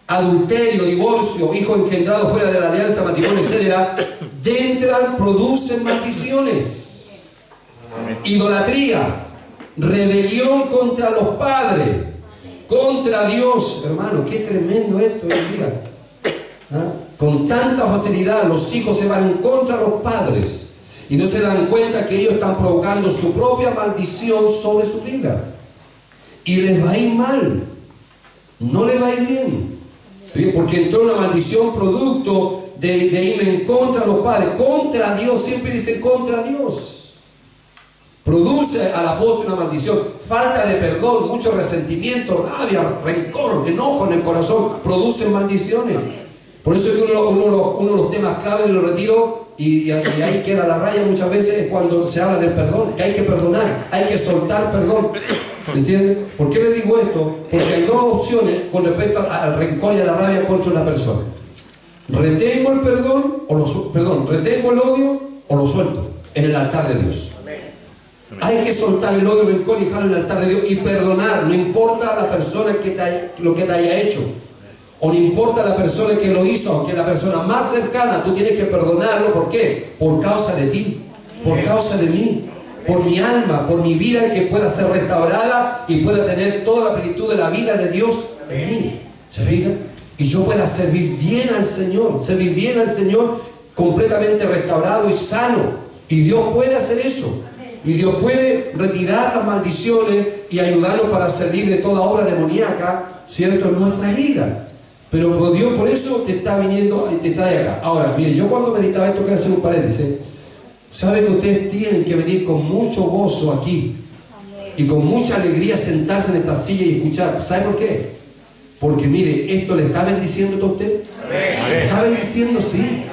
adulterio, divorcio, hijos engendrados fuera de la alianza, matrimonio, etcétera, entran, producen maldiciones. Idolatría, rebelión contra los padres, contra Dios. Hermano, qué tremendo esto hoy en día. ¿Ah? Con tanta facilidad los hijos se van en contra de los padres y no se dan cuenta que ellos están provocando su propia maldición sobre su vida. Y les va a ir mal, no les va a ir bien. ¿Sí? Porque entró una maldición producto de ir en contra de los padres, contra Dios. Siempre dice contra Dios. Produce al apóstol una maldición, falta de perdón, mucho resentimiento, rabia, rencor, enojo en el corazón, producen maldiciones. Por eso es que uno de los temas claves del retiro y ahí queda la raya muchas veces cuando se habla del perdón, que hay que perdonar, hay que soltar perdón. ¿Entiendes? ¿Por qué le digo esto? Porque hay dos opciones con respecto al rencor y a la rabia contra una persona. ¿Retengo el perdón o retengo el odio o lo suelto en el altar de Dios? Hay que soltar el odio y el rencor y dejarlo en el altar de Dios y perdonar, no importa la persona lo que te haya hecho, o no importa la persona que lo hizo, aunque la persona más cercana, tú tienes que perdonarlo. ¿Por qué? Por causa de ti, por causa de mí, por mi alma, por mi vida, que pueda ser restaurada y pueda tener toda la plenitud de la vida de Dios en mí. ¿Se fijan? Y yo pueda servir bien al Señor completamente restaurado y sano. Y Dios puede hacer eso. Y Dios puede retirar las maldiciones y ayudarnos para servir de toda obra demoníaca, ¿cierto?, en nuestra vida. Pero Dios por eso te está viniendo y te trae acá. Ahora, mire, yo cuando meditaba esto, quiero hacer un paréntesis. Saben que ustedes tienen que venir con mucho gozo aquí y con mucha alegría sentarse en esta silla y escuchar. ¿Sabe por qué? Porque mire, esto le está bendiciendo a usted. ¿Le está bendiciendo? Sí.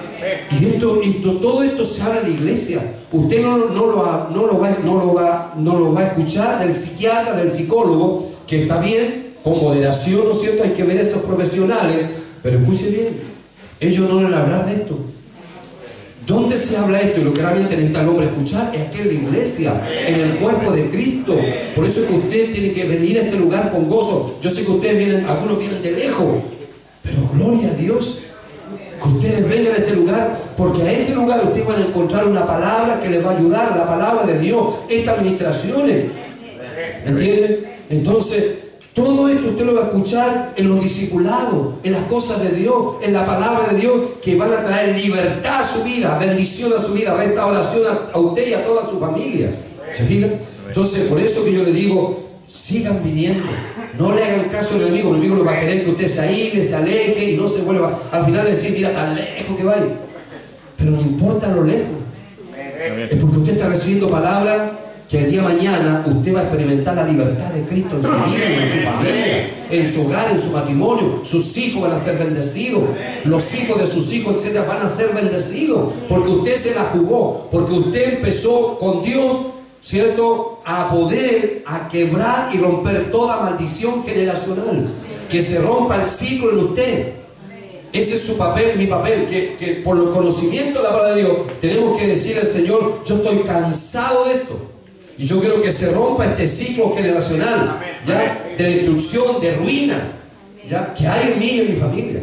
Y todo esto se habla en la iglesia. Usted no lo va a escuchar del psiquiatra, del psicólogo, que está bien, con moderación, ¿no es cierto? Hay que ver a esos profesionales, pero escuche bien, ellos no van a hablar de esto. ¿Dónde se habla esto? Y lo que realmente necesita el hombre escuchar es aquí en la iglesia, en el cuerpo de Cristo. Por eso es que usted tiene que venir a este lugar con gozo. Yo sé que ustedes vienen, algunos vienen de lejos, pero gloria a Dios que ustedes vengan a este lugar, porque a este lugar ustedes van a encontrar una palabra que les va a ayudar, la palabra de Dios, estas ministraciones. ¿Entienden? Entonces, todo esto usted lo va a escuchar en los discipulados, en las cosas de Dios, en la palabra de Dios, que van a traer libertad a su vida, bendición a su vida, restauración a usted y a toda su familia. ¿Se fijan? Entonces, por eso que yo le digo, sigan viniendo. No le hagan caso al enemigo. El enemigo no va a querer que usted se aísle, se aleje y no se vuelva. Al final le decir, mira, tan lejos que vaya. Pero no importa lo lejos. Es porque usted está recibiendo palabra que el día de mañana usted va a experimentar la libertad de Cristo en su vida, en su familia, en su hogar, en su matrimonio. Sus hijos van a ser bendecidos, los hijos de sus hijos, etcétera, van a ser bendecidos, porque usted se la jugó, porque usted empezó con Dios, ¿cierto?, a poder, a quebrar y romper toda maldición generacional, que se rompa el ciclo en usted. Ese es su papel, mi papel, que por el conocimiento de la palabra de Dios tenemos que decirle al Señor, yo estoy cansado de esto. Y yo quiero que se rompa este ciclo generacional, ¿ya?, de destrucción, de ruina, ¿ya?, que hay en mí y en mi familia.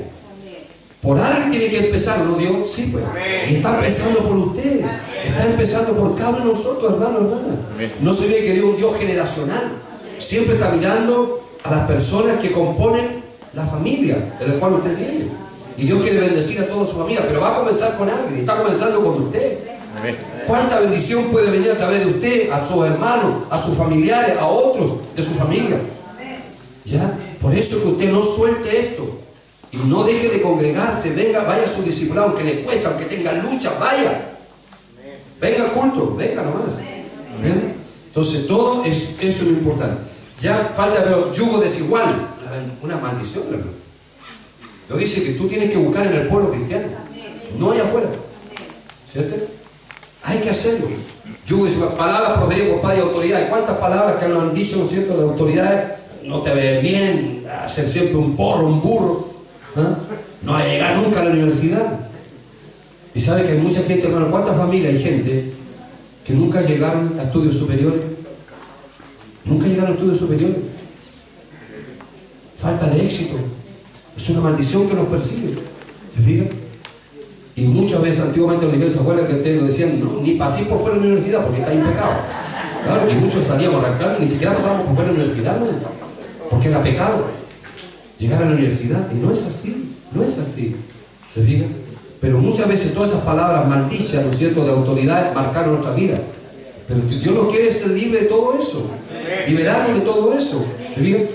Por alguien tiene que empezar, ¿no, Dios? Sí, pues. Y está empezando por usted. Está empezando por cada uno de nosotros, hermano, hermana. No se olvide que Dios es un Dios generacional. Siempre está mirando a las personas que componen la familia de la cual usted viene. Y Dios quiere bendecir a toda su familia, pero va a comenzar con alguien. Y está comenzando con usted. ¿Cuánta bendición puede venir a través de usted, a sus hermanos, a sus familiares, a otros de su familia? ¿Ya? Por eso que usted no suelte esto. Y no deje de congregarse. Venga, vaya a su discipulado, aunque le cuesta, aunque tenga lucha, vaya. Venga al culto, venga nomás. ¿Ven? Entonces todo eso es lo importante. Ya falta, pero yugo desigual. Una maldición, hermano. Dios dice que tú tienes que buscar en el pueblo cristiano, no allá afuera. ¿Cierto? Hay que hacerlo. Yugo desigual. Palabras profetidas por padre y autoridades. ¿Cuántas palabras que nos han dicho, ¿no es cierto?, las autoridades? No te ves bien, hacer siempre un porro, un burro. No va a llegar nunca a la universidad. Y sabe que hay mucha gente, hermano, ¿cuántas familias hay gente que nunca llegaron a estudios superiores? Nunca llegaron a estudios superiores. Falta de éxito. Es una maldición que nos persigue. ¿Se fijan? Y muchas veces antiguamente los dijeron, ¿se acuerdan que ustedes nos decían, no, ni pasé por fuera de la universidad porque está impecado? Claro, y muchos salíamos arrancando, ni siquiera pasábamos por fuera de la universidad, ¿no? Porque era pecado llegar a la universidad. Y no es así, no es así. ¿Se fijan? Pero muchas veces todas esas palabras maldichas, ¿no es cierto?, de autoridad marcaron nuestra vida. Pero Dios no quiere ser libre de todo eso, liberarnos de todo eso. ¿Se fijan?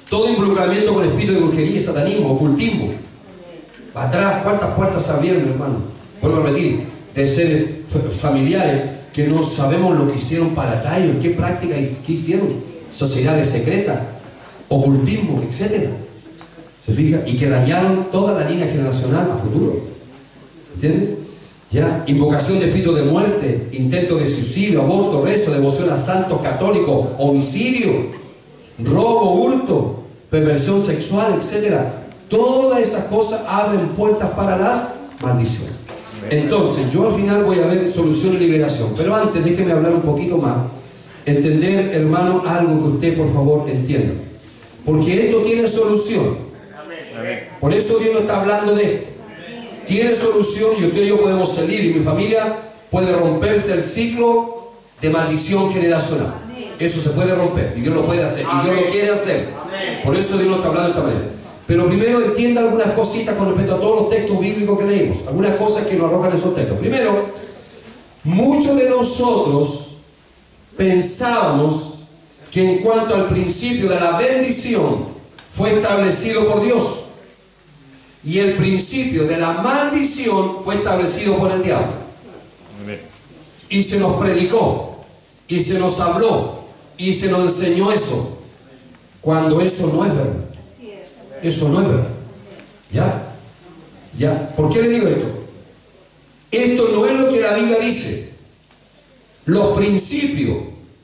Todo involucramiento con espíritu de brujería, satanismo, ocultismo. Atrás, ¿cuántas puertas se abrieron, hermano? Vuelvo a repetir, de seres familiares que no sabemos lo que hicieron para atrás, qué prácticas que hicieron, sociedades secretas, ocultismo, etc. ¿Se fija? Y que dañaron toda la línea generacional a futuro. ¿Entienden? ¿Ya? Invocación de espíritu de muerte, intento de suicidio, aborto, rezo, devoción a santos católicos, homicidio, robo, hurto, perversión sexual, etc. Todas esas cosas abren puertas para las maldiciones. Entonces, yo al final voy a ver solución y liberación. Pero antes, déjeme hablar un poquito más. Entender, hermano, algo que usted, por favor, entienda. Porque esto tiene solución. Por eso Dios no está hablando de esto. Tiene solución y usted y yo podemos salir y mi familia puede romperse el ciclo de maldición generacional. Eso se puede romper y Dios lo puede hacer y Dios lo quiere hacer. Por eso Dios no está hablando de esta manera. Pero primero entienda algunas cositas con respecto a todos los textos bíblicos que leímos. Algunas cosas que nos arrojan esos textos. Primero, muchos de nosotros pensábamos que en cuanto al principio de la bendición fue establecido por Dios. Y el principio de la maldición fue establecido por el diablo. Y se nos predicó, y se nos habló, y se nos enseñó eso. Cuando eso no es verdad. Eso no es verdad. ¿Ya? ¿Ya? ¿Por qué le digo esto? Esto no es lo que la Biblia dice. Los principios,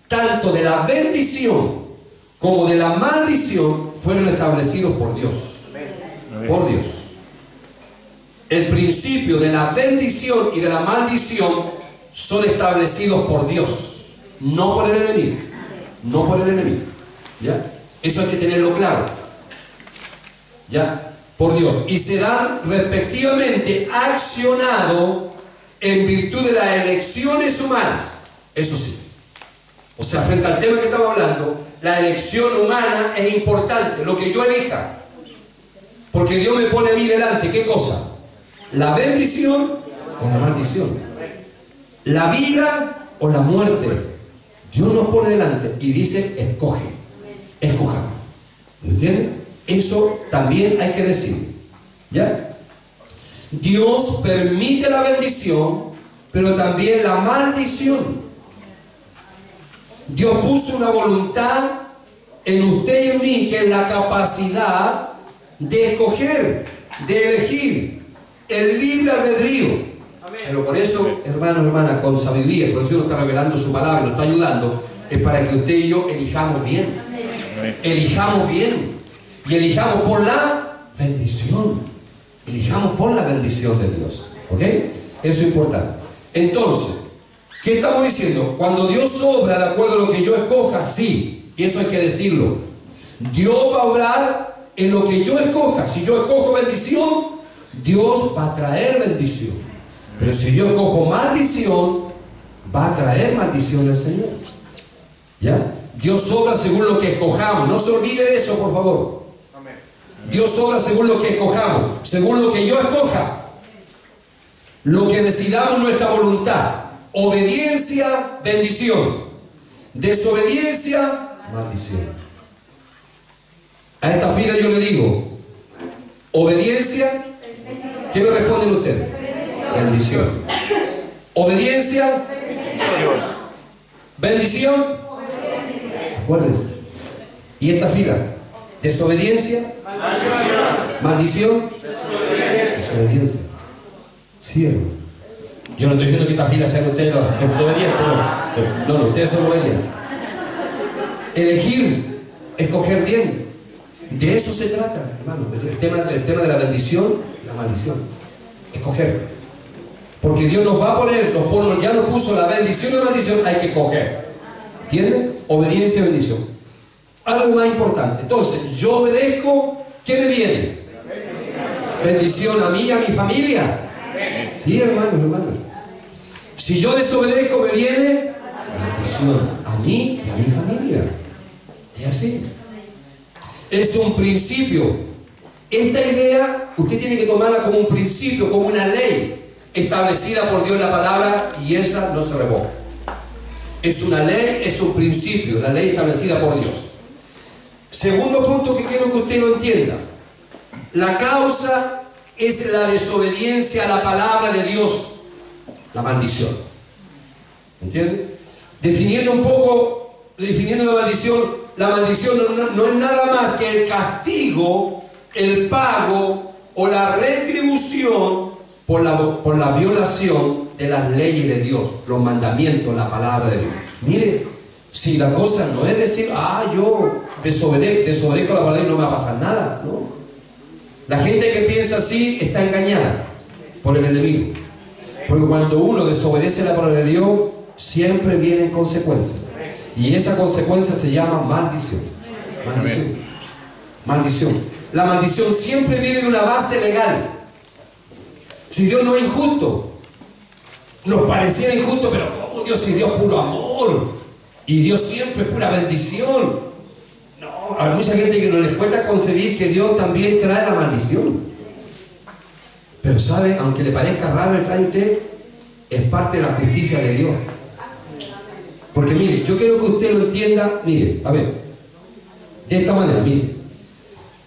tanto de la bendición como de la maldición, fueron establecidos por Dios. Por Dios. El principio de la bendición y de la maldición son establecidos por Dios, no por el enemigo. No por el enemigo. ¿Ya? Eso hay que tenerlo claro. ¿Ya? Por Dios. Y serán respectivamente accionados en virtud de las elecciones humanas. Eso sí. O sea, frente al tema que estamos hablando, la elección humana es importante, lo que yo elija. Porque Dios me pone a mí delante, ¿qué cosa? ¿La bendición o la maldición? ¿La vida o la muerte? Dios nos pone delante y dice, escoge. Escojamos. ¿Entienden? Eso también hay que decir. ¿Ya? Dios permite la bendición, pero también la maldición. Dios puso una voluntad en usted y en mí, que es la capacidad de escoger, de elegir, el libre albedrío. Pero por eso, hermanos, hermanas, con sabiduría, por eso Dios nos está revelando su palabra, nos está ayudando, es para que usted y yo elijamos bien. Elijamos bien. Y elijamos por la bendición. Elijamos por la bendición de Dios. ¿Ok? Eso es importante. Entonces, ¿qué estamos diciendo? Cuando Dios obra de acuerdo a lo que yo escoja, sí. Y eso hay que decirlo. Dios va a obrar en lo que yo escoja. Si yo escojo bendición, Dios va a traer bendición. Pero si yo escojo maldición, va a traer maldición el Señor. ¿Ya? Dios obra según lo que escojamos. No se olvide de eso, por favor. Dios obra según lo que escojamos, según lo que yo escoja, lo que decidamos nuestra voluntad. Obediencia, bendición. Desobediencia, maldición. A esta fila yo le digo, obediencia, ¿qué me responden ustedes? Bendición. Obediencia, bendición. Acuérdense. Y esta fila, desobediencia, maldición, desobediencia. Sí, hermano. Yo no estoy diciendo que esta fila sean ustedes los desobedientes, no, ustedes son obedientes. Elegir, escoger bien. De eso se trata, hermano. El tema de la bendición y la maldición. Escoger. Porque Dios nos va a poner, ya nos puso la bendición y la maldición, hay que escoger. ¿Entienden? Obediencia y bendición. Algo más importante. Entonces, yo obedezco, ¿qué me viene? Bendición a mí y a mi familia. Sí, hermanos, hermanas. Si yo desobedezco, me viene bendición a mí y a mi familia. Es así. Es un principio. Esta idea, usted tiene que tomarla como un principio, como una ley establecida por Dios en la palabra, y esa no se revoca. Es una ley, es un principio, la ley establecida por Dios. Segundo punto que quiero que usted lo entienda. La causa es la desobediencia a la palabra de Dios, la maldición. ¿Entiende? Definiendo la maldición no es nada más que el castigo, el pago o la retribución por la violación de las leyes de Dios, los mandamientos, la palabra de Dios. Mire, si la cosa no es decir, yo desobedezco la palabra de Dios, no me va a pasar nada, no. La gente que piensa así está engañada por el enemigo. Porque cuando uno desobedece la palabra de Dios, siempre vienen consecuencias. Y esa consecuencia se llama maldición. Maldición. Maldición. La maldición siempre viene de una base legal. Si Dios no es injusto, nos pareciera injusto, pero ¿cómo Dios? Si Dios es puro amor y Dios siempre es pura bendición. No, hay mucha gente que no les cuesta concebir que Dios también trae la maldición. Pero sabe, aunque le parezca raro el trae usted, es parte de la justicia de Dios. Porque mire, yo quiero que usted lo entienda, mire, a ver, de esta manera, mire.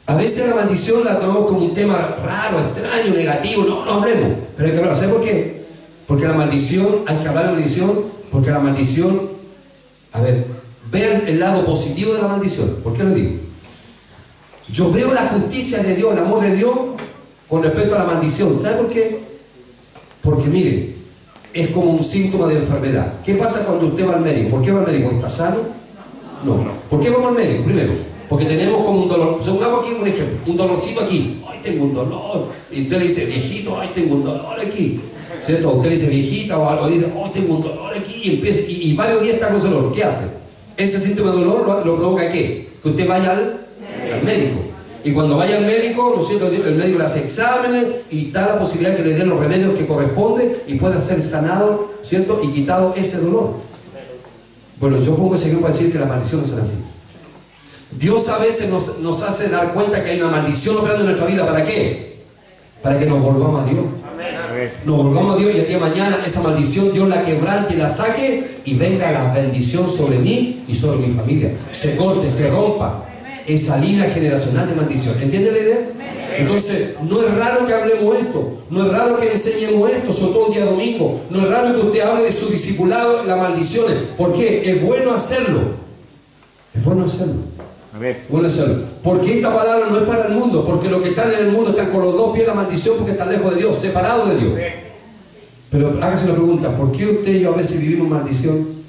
A veces la maldición la tomamos como un tema raro, extraño, negativo, no hablemos, pero hay que hablar. ¿Sabe por qué? Porque la maldición, hay que hablar de maldición, porque la maldición, a ver, ver el lado positivo de la maldición. ¿Por qué lo digo? Yo veo la justicia de Dios, el amor de Dios con respecto a la maldición. ¿Sabe por qué? Porque mire, es como un síntoma de enfermedad. ¿Qué pasa cuando usted va al médico? ¿Por qué va al médico? ¿Está sano? No. ¿Por qué vamos al médico? Primero, porque tenemos como un dolor. Supongamos aquí un ejemplo, un dolorcito aquí. ¡Ay, tengo un dolor! Y usted le dice, viejito, ¡ay, tengo un dolor aquí! ¿Cierto? Usted le dice, viejita o algo, dice, ¡ay, tengo un dolor aquí! Y varios días está con ese dolor. ¿Qué hace? Ese síntoma de dolor lo provoca ¿qué? Que usted vaya al médico. Y cuando vaya al médico, ¿no es cierto? El médico le hace exámenes y da la posibilidad que le den los remedios que corresponden y pueda ser sanado, ¿cierto? Y quitado ese dolor. Bueno, yo pongo ese ejemplo para decir que las maldiciones son así. Dios a veces nos hace dar cuenta que hay una maldición operando en nuestra vida. ¿Para qué? Para que nos volvamos a Dios. Nos volvamos a Dios y el día de mañana esa maldición Dios la quebrante y la saque y venga la bendición sobre mí y sobre mi familia. Se corte, se rompa esa línea generacional de maldición. ¿Entiende la idea? Entonces, no es raro que hablemos esto, no es raro que enseñemos esto, sobre todo un día domingo. No es raro que usted hable de su discipulado, las maldiciones. ¿Por qué? Es bueno hacerlo. Es bueno hacerlo. Bueno hacerlo. Porque esta palabra no es para el mundo, porque los que están en el mundo están con los dos pies en la maldición porque están lejos de Dios, separados de Dios. Pero hágase una pregunta, ¿por qué usted y yo a veces vivimos maldición?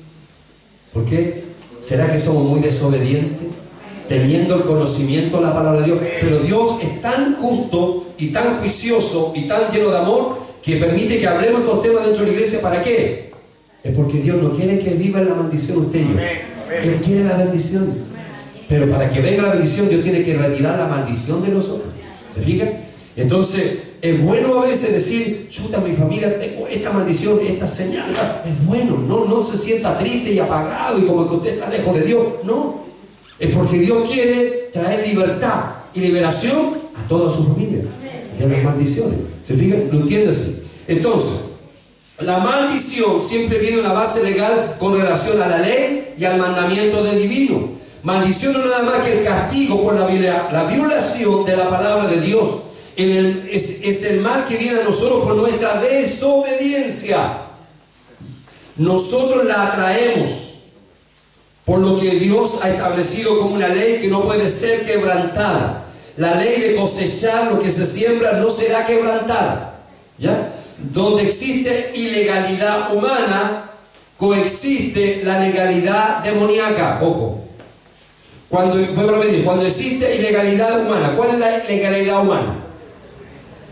¿Por qué? ¿Será que somos muy desobedientes? Teniendo el conocimiento de la palabra de Dios. Pero Dios es tan justo y tan juicioso y tan lleno de amor que permite que hablemos estos temas dentro de la iglesia. ¿Para qué? Es porque Dios no quiere que viva en la maldición usted y yo. Él quiere la bendición. Pero para que venga la bendición Dios tiene que retirar la maldición de nosotros. ¿Se fijan? Entonces es bueno a veces decir, chuta, mi familia, tengo esta maldición, esta señal. Es bueno, no se sienta triste y apagado y como que usted está lejos de Dios. No. Es porque Dios quiere traer libertad y liberación a toda su familia de las maldiciones. ¿Se fijan? ¿Lo entiende así? Entonces, la maldición siempre viene de una base legal con relación a la ley y al mandamiento del divino. Maldición no es nada más que el castigo por la violación de la palabra de Dios. Es el mal que viene a nosotros por nuestra desobediencia. Nosotros la atraemos. Por lo que Dios ha establecido como una ley que no puede ser quebrantada. La ley de cosechar lo que se siembra no será quebrantada. ¿Ya? Donde existe ilegalidad humana, coexiste la legalidad demoníaca. Ojo. Cuando existe ilegalidad humana, ¿cuál es la legalidad humana?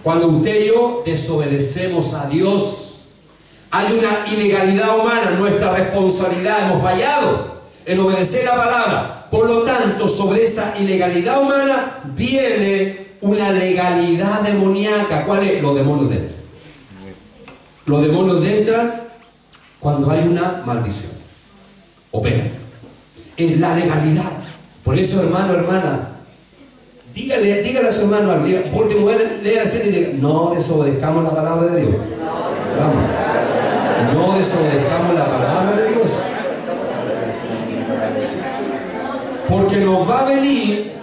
Cuando usted y yo desobedecemos a Dios. Hay una ilegalidad humana, nuestra responsabilidad, hemos fallado en obedecer la palabra. Por lo tanto, sobre esa ilegalidad humana viene una legalidad demoníaca. ¿Cuál es? Los demonios entran. Los demonios entran cuando hay una maldición. Operan. Es la legalidad. Por eso, hermano, hermana, dígale a su hermano, por último, lea la serie y diga, no desobedezcamos la palabra de Dios. Vamos. No desobedezcamos la palabra de Dios. Porque nos va a venir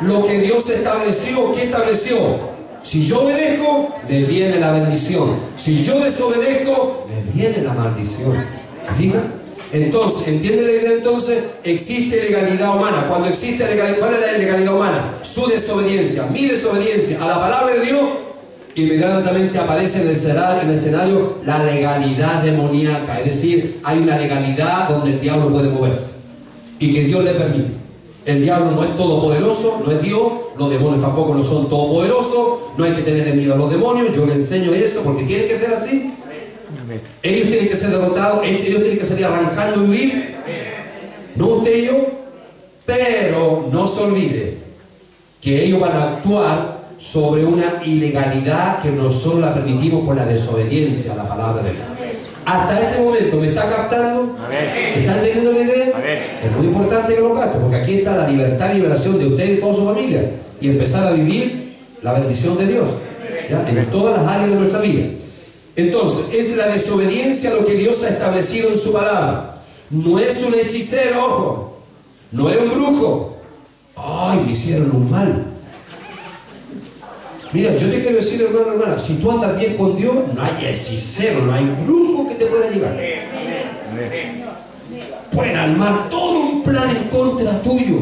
lo que Dios estableció. ¿Qué estableció? Si yo obedezco, me viene la bendición. Si yo desobedezco, me viene la maldición. ¿Se fijan? Entonces, ¿entiende la idea? Entonces, existe legalidad humana. Cuando existe legalidad, ¿cuál es la legalidad humana? Su desobediencia, mi desobediencia a la palabra de Dios inmediatamente aparece en el escenario la legalidad demoníaca. Es decir, hay una legalidad donde el diablo puede moverse y que Dios le permite. El diablo no es todopoderoso, no es Dios. Los demonios tampoco no son todopoderosos. No hay que tener miedo a los demonios. Yo le enseño eso porque tiene que ser así. Ellos tienen que ser derrotados. Ellos tienen que salir arrancando y huir. No usted y yo. Pero no se olvide que ellos van a actuar sobre una ilegalidad que nosotros la permitimos por la desobediencia a la palabra de Dios. Hasta este momento, ¿me está captando? ¿Está entendiendo la idea? Es muy importante que lo capte, porque aquí está la libertad y liberación de usted y toda su familia, y empezar a vivir la bendición de Dios, ¿ya? En todas las áreas de nuestra vida. Entonces, es la desobediencia lo que Dios ha establecido en su palabra. No es un hechicero, ojo, no es un brujo. Ay, me hicieron un mal. Mira, yo te quiero decir, hermano, hermana, si tú andas bien con Dios, no hay hechicero, no hay brujo que te pueda ayudar. Pueden armar todo un plan en contra tuyo,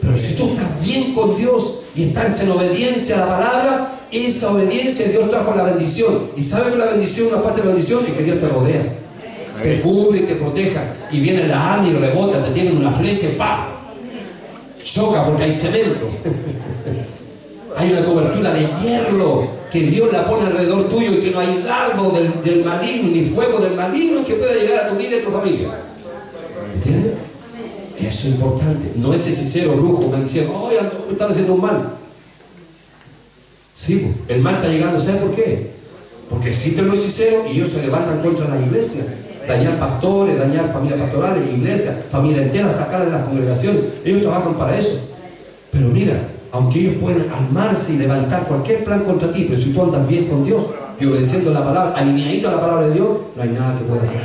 pero si tú estás bien con Dios y estás en obediencia a la palabra, esa obediencia Dios trajo la bendición. Y sabe que la bendición, una parte de la bendición es que Dios te rodea, te cubre y te proteja. Y viene la arma y rebota, te tienen una flecha y ¡pam! Choca porque hay cemento. Hay una cobertura de hierro que Dios la pone alrededor tuyo y que no hay dardo del maligno ni fuego del maligno que pueda llegar a tu vida y a tu familia. ¿Entiendes? Eso es importante. No es hechicero, brujo, me decían, ¡ay, me están haciendo un mal! Sí, el mal está llegando, ¿sabes por qué? Porque existen los hechiceros y ellos se levantan contra las iglesias. Dañar pastores, dañar familias pastorales, iglesias, familia entera, sacarlas de las congregaciones. Ellos trabajan para eso. Pero mira, aunque ellos pueden armarse y levantar cualquier plan contra ti, pero si tú andas bien con Dios y obedeciendo la palabra, alineadito a la palabra de Dios, no hay nada que pueda hacer.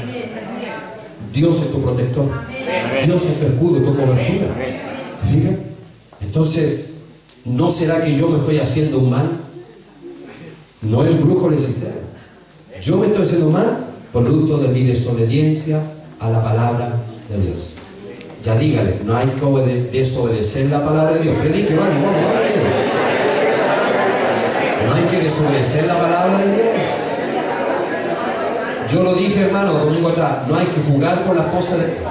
Dios es tu protector. Dios es tu escudo, tu cobertura. ¿Se fijan? Entonces, ¿no será que yo me estoy haciendo un mal? No el brujo, el hechicero. Yo me estoy haciendo mal producto de mi desobediencia a la palabra de Dios. Ya dígale, no hay que desobedecer la palabra de Dios. Predique, vamos. No hay que desobedecer la palabra de Dios. Yo lo dije, hermano, domingo atrás, no hay que jugar con las cosas de Dios.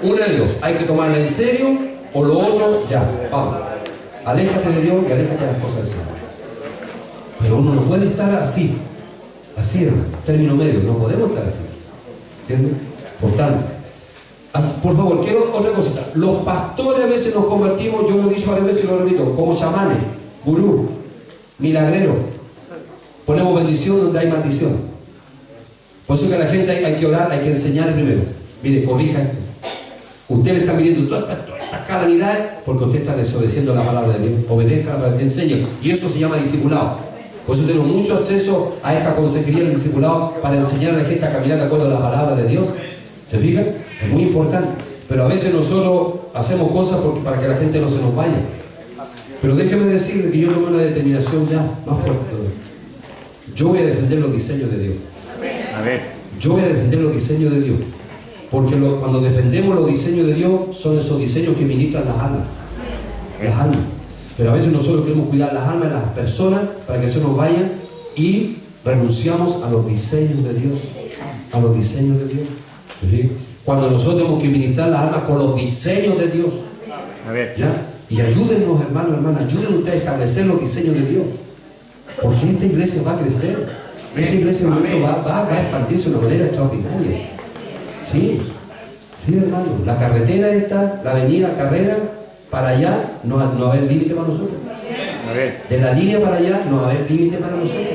Una de Dios, hay que tomarla en serio, o lo otro, ya, vamos. Aléjate de Dios y aléjate de las cosas del Señor. Pero uno no puede estar así, hermano, término medio, no podemos estar así. ¿Entiendes? Por tanto, por favor, quiero otra cosita. Los pastores a veces nos convertimos, yo lo he dicho varias veces y lo repito, como chamanes, gurú, milagreros. Ponemos bendición donde hay maldición. Por eso que a la gente hay que orar, hay que enseñar primero. Mire, corrija esto. Usted le está pidiendo todas estas calamidades porque usted está desobedeciendo la palabra de Dios. Obedezca la palabra, te enseña. Y eso se llama discipulado. Por eso tenemos mucho acceso a esta consejería del discipulado para enseñar a la gente a caminar de acuerdo a la palabra de Dios. ¿Se fijan? Es muy importante. Pero a veces nosotros hacemos cosas para que la gente no se nos vaya. Pero déjeme decirle que yo tomo una determinación ya más fuerte. Yo voy a defender los diseños de Dios. Yo voy a defender los diseños de Dios. Porque cuando defendemos los diseños de Dios, son esos diseños que ministran las almas. Las almas. Pero a veces nosotros queremos cuidar las almas de las personas para que se nos vayan y renunciamos a los diseños de Dios. A los diseños de Dios. ¿Sí? Cuando nosotros tenemos que ministrar las almas con los diseños de Dios. ¿Ya? Y ayúdennos, hermanos, hermanas, ayúdennos ustedes a establecer los diseños de Dios. Porque esta iglesia va a crecer. Esta iglesia en un momento va a expandirse de una manera extraordinaria. Sí, hermano. La carretera esta, la avenida Carrera, para allá no va a haber límite para nosotros. De la línea para allá no va a haber límite para nosotros.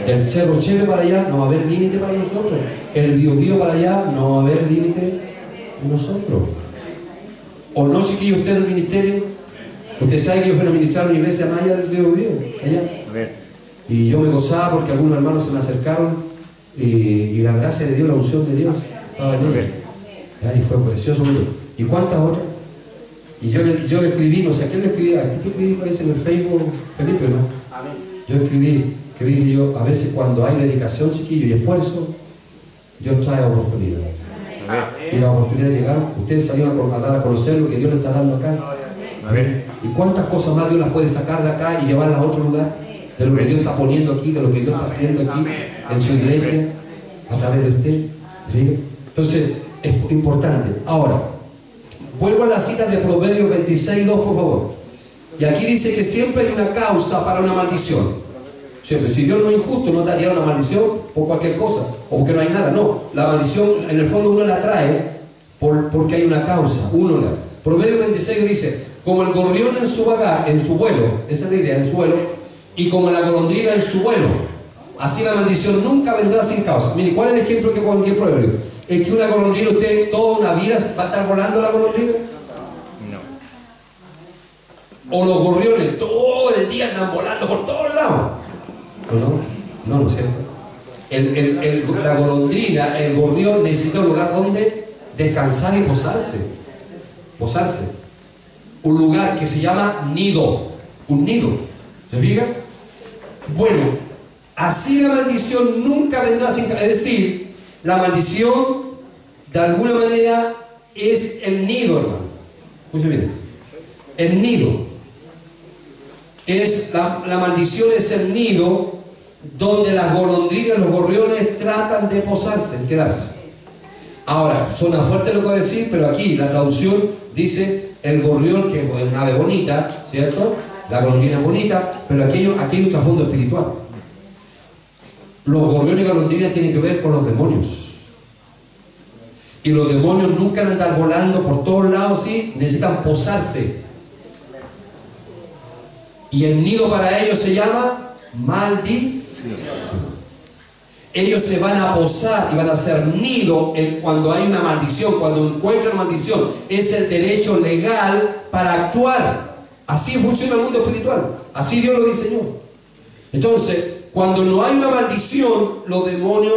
Del Cerro Cheve para allá no va a haber límite para nosotros. El Biobío para allá no va a haber límite para nosotros. ¿O no, chiquillos, usted del ministerio? Usted sabe que yo fui a ministrar una iglesia más allá del Biobío, allá. Y yo me gozaba porque algunos hermanos se me acercaron y la gracia de Dios, la unción de Dios estaba en ella. Y fue precioso. ¿Y cuántas otras? Y yo le escribí, no sé a quién le escribí, ¿a qué escribí? Parece en el Facebook, Felipe, ¿no? Yo escribí, que dije yo, a veces cuando hay dedicación, chiquillo, y esfuerzo, Dios trae oportunidad. Y la oportunidad de llegar, ustedes salieron a dar a conocer lo que Dios le está dando acá. ¿Y cuántas cosas más Dios las puede sacar de acá y llevarlas a otro lugar? de lo que Dios está poniendo aquí, de lo que Dios está haciendo aquí en su iglesia, a través de usted. ¿Sí? Entonces, es importante. Ahora, vuelvo a la cita de Proverbios 26:2, por favor. Y aquí dice que siempre hay una causa para una maldición. Siempre, si Dios no es injusto, no daría una maldición por cualquier cosa, o porque no hay nada. No, la maldición, en el fondo uno la trae porque hay una causa. Proverbios 26 dice, como el gorrión en su vagar, en su vuelo, esa es la idea, en su vuelo, y como la golondrina en su vuelo, así la maldición nunca vendrá sin causa. Mire, ¿cuál es el ejemplo que pongo aquí en el proverbio? Es que una golondrina, usted toda una vida va a estar volando la golondrina. O los gorriones todo el día andan volando por todos lados. No, no es cierto. La golondrina, el gorrión necesita un lugar donde descansar y posarse. Un lugar que se llama nido. Un nido. ¿Se fija? Bueno, así la maldición nunca vendrá sin... Es decir, la maldición de alguna manera es el nido, hermano. Escuchen bien. El nido. La maldición es el nido donde las golondrinas, los gorriones tratan de posarse, quedarse. Ahora, suena fuerte lo que voy a decir, pero aquí la traducción dice el gorrión, que es una ave bonita, ¿cierto? La golondrina es bonita, pero aquí hay un trasfondo espiritual. Los gorriones y golondrinas tienen que ver con los demonios. Y los demonios nunca van a andar volando por todos lados, ¿sí? Necesitan posarse. Y el nido para ellos se llama maldición. Ellos se van a posar y van a hacer nido cuando hay una maldición, cuando encuentran maldición. Es el derecho legal para actuar. Así funciona el mundo espiritual. Así Dios lo diseñó. Entonces, cuando no hay una maldición, los demonios,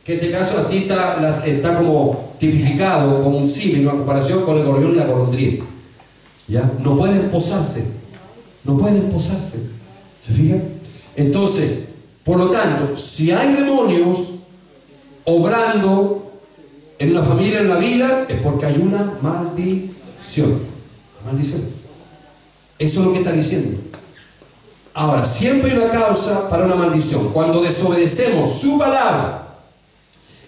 que en este caso a ti está como tipificado, como un símil, una comparación con el gorrión y la golondrina. ¿Ya? No pueden posarse. No pueden posarse. ¿Se fijan? Entonces, por lo tanto, si hay demonios obrando en una familia, en la vida, es porque hay una maldición. Maldición. Eso es lo que está diciendo. Ahora, siempre hay una causa para una maldición. Cuando desobedecemos su palabra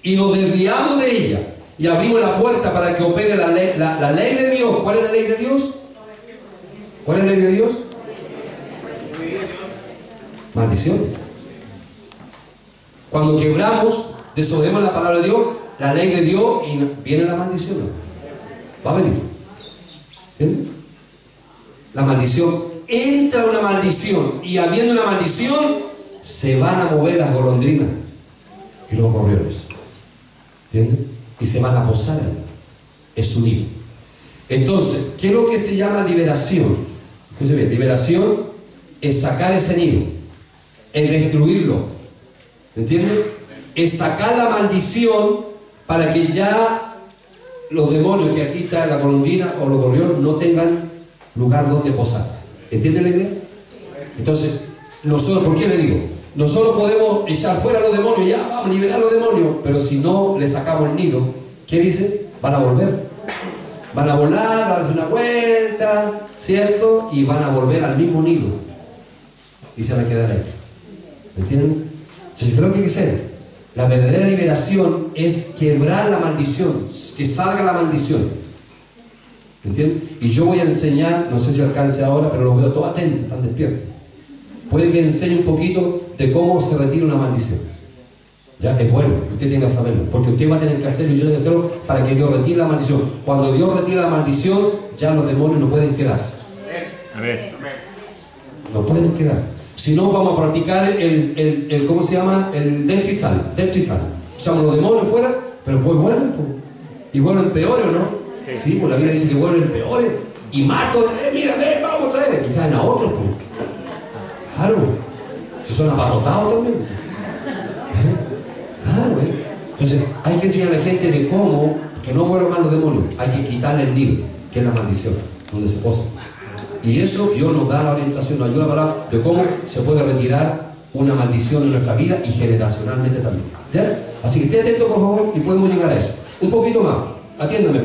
y nos desviamos de ella y abrimos la puerta para que opere la ley de Dios. ¿Cuál es la ley de Dios? ¿Cuál es la ley de Dios? Maldición. Cuando quebramos, desobedecemos la palabra de Dios, la ley de Dios, y viene la maldición. Va a venir. ¿Entienden? La maldición. Entra una maldición, y habiendo una maldición, se van a mover las golondrinas y los gorriones. ¿Entienden? Y se van a posar ahí. Es su nido. Entonces, ¿qué es lo que se llama liberación? Escuchen bien, liberación es sacar ese nido. Es destruirlo. ¿Entienden? Es sacar la maldición para que ya los demonios que aquí está la golondrina o los gorriones no tengan lugar donde posarse. ¿Entienden la idea? Entonces, nosotros, ¿por qué le digo? Nosotros podemos echar fuera a los demonios, ya vamos a liberar a los demonios, pero si no le sacamos el nido, ¿qué dice? Van a volver. Van a volar, van a dar una vuelta, ¿cierto? Y van a volver al mismo nido. Y se van a quedar ahí. ¿Entienden? Entonces creo que hay que ser. La verdadera liberación es quebrar la maldición, que salga la maldición. ¿Entienden? Y yo voy a enseñar, no sé si alcance ahora, pero los veo todos atentos, están despiertos. Puede que enseñe un poquito de cómo se retira una maldición. Ya, es bueno, usted tiene que saberlo, porque usted va a tener que hacerlo y yo tengo que hacerlo para que Dios retire la maldición. Cuando Dios retira la maldición, ya los demonios no pueden quedarse. No pueden quedarse. Si no, vamos a practicar ¿cómo se llama? El dentro y sal. Echamos los demonios fuera, pero pues vuelven. Pues. Y vuelven peores, ¿o no? Sí, pues la Biblia dice que vuelven peores. Y mato, mira, ven, vamos a traer. Y traen a otros, pues. Claro. Si son apatotados también. Claro, Entonces, hay que enseñar a la gente de cómo, que no vuelvan más los demonios. Hay que quitarle el nido, que es la maldición, donde se posa. Y eso Dios nos da la orientación, nos ayuda a hablar de cómo se puede retirar una maldición en nuestra vida y generacionalmente también. ¿Ya? Así que esté atento, por favor, y podemos llegar a eso. Un poquito más, atiéndame.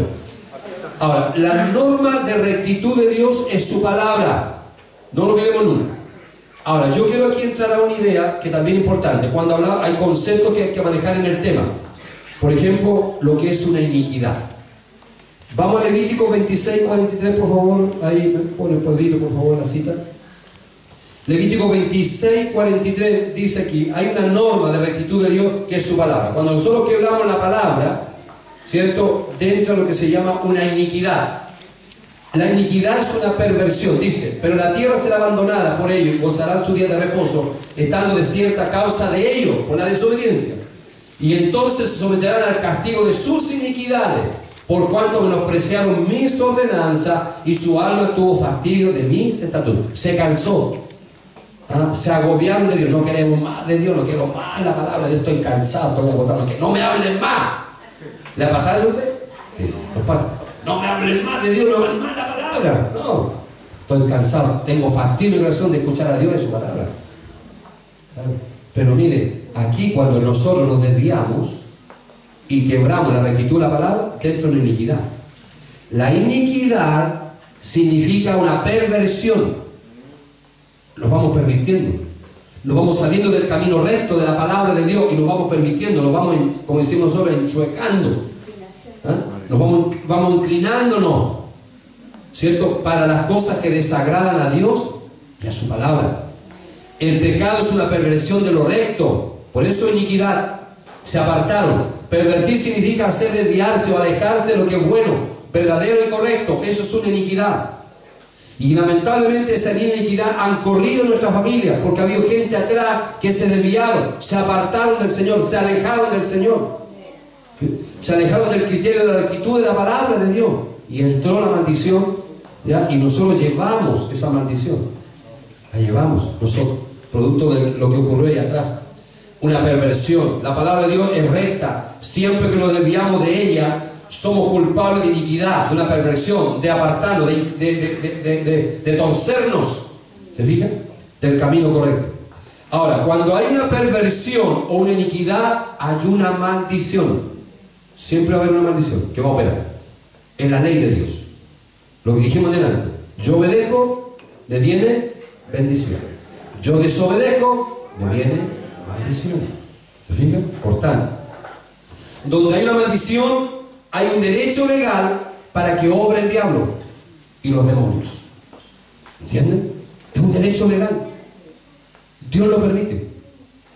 Ahora, la norma de rectitud de Dios es su palabra. No lo olvidemos nunca. Ahora, yo quiero aquí entrar a una idea que también es importante. Cuando hablamos, hay conceptos que hay que manejar en el tema. Por ejemplo, lo que es una iniquidad. Vamos a Levítico 26, 43, por favor. Ahí me pone el cuadrito, por favor, la cita. Levítico 26, 43 dice aquí, hay una norma de rectitud de Dios que es su palabra. Cuando nosotros quebramos la palabra, ¿cierto? Dentro de lo que se llama una iniquidad. La iniquidad es una perversión, dice, pero la tierra será abandonada por ellos y gozarán su día de reposo, estando desierta a causa de ellos, por la desobediencia. Y entonces se someterán al castigo de sus iniquidades, por cuanto menospreciaron mis ordenanzas y su alma tuvo fastidio de mis estatutos. Se cansó. Se agobiaron de Dios, no queremos más de Dios, no quiero más la palabra, yo estoy cansado, estoy agotado, que no me hablen más. ¿Le ha pasado eso a usted? Sí, nos pasa. No me hablen más de Dios, no me hablen más la palabra. No, estoy cansado, tengo fastidio y corazón de escuchar a Dios y su palabra. Pero mire, aquí cuando nosotros nos desviamos y quebramos la rectitud de la palabra, dentro de la iniquidad. La iniquidad significa una perversión. Nos vamos pervirtiendo, nos vamos saliendo del camino recto de la palabra de Dios y nos vamos pervirtiendo, nos vamos, como decimos nosotros, enchuecando. Nos vamos inclinándonos, ¿cierto? Para las cosas que desagradan a Dios y a su palabra. El pecado es una perversión de lo recto, por eso iniquidad. Se apartaron. Pervertir significa hacer desviarse o alejarse de lo que es bueno, verdadero y correcto. Eso es una iniquidad. Y lamentablemente esa iniquidad han corrido en nuestra familia, porque ha habido gente atrás que se desviaron, se apartaron del Señor, se alejaron del Señor, se alejaron del criterio de la rectitud de la palabra de Dios, y entró la maldición, ¿ya? Y nosotros llevamos esa maldición, la llevamos nosotros, producto de lo que ocurrió ahí atrás. Una perversión. La palabra de Dios es recta. Siempre que nos desviamos de ella, somos culpables de iniquidad, de una perversión, de apartarnos, de torcernos, ¿se fijan? Del camino correcto. Ahora, cuando hay una perversión o una iniquidad, hay una maldición. Siempre va a haber una maldición que va a operar en la ley de Dios. Lo que dijimos delante. Yo obedezco, me viene bendición. Yo desobedezco, me viene maldición. ¿Se fijan? Cortando. Donde hay una maldición, hay un derecho legal para que obre el diablo y los demonios. ¿Entienden? Es un derecho legal. Dios lo permite.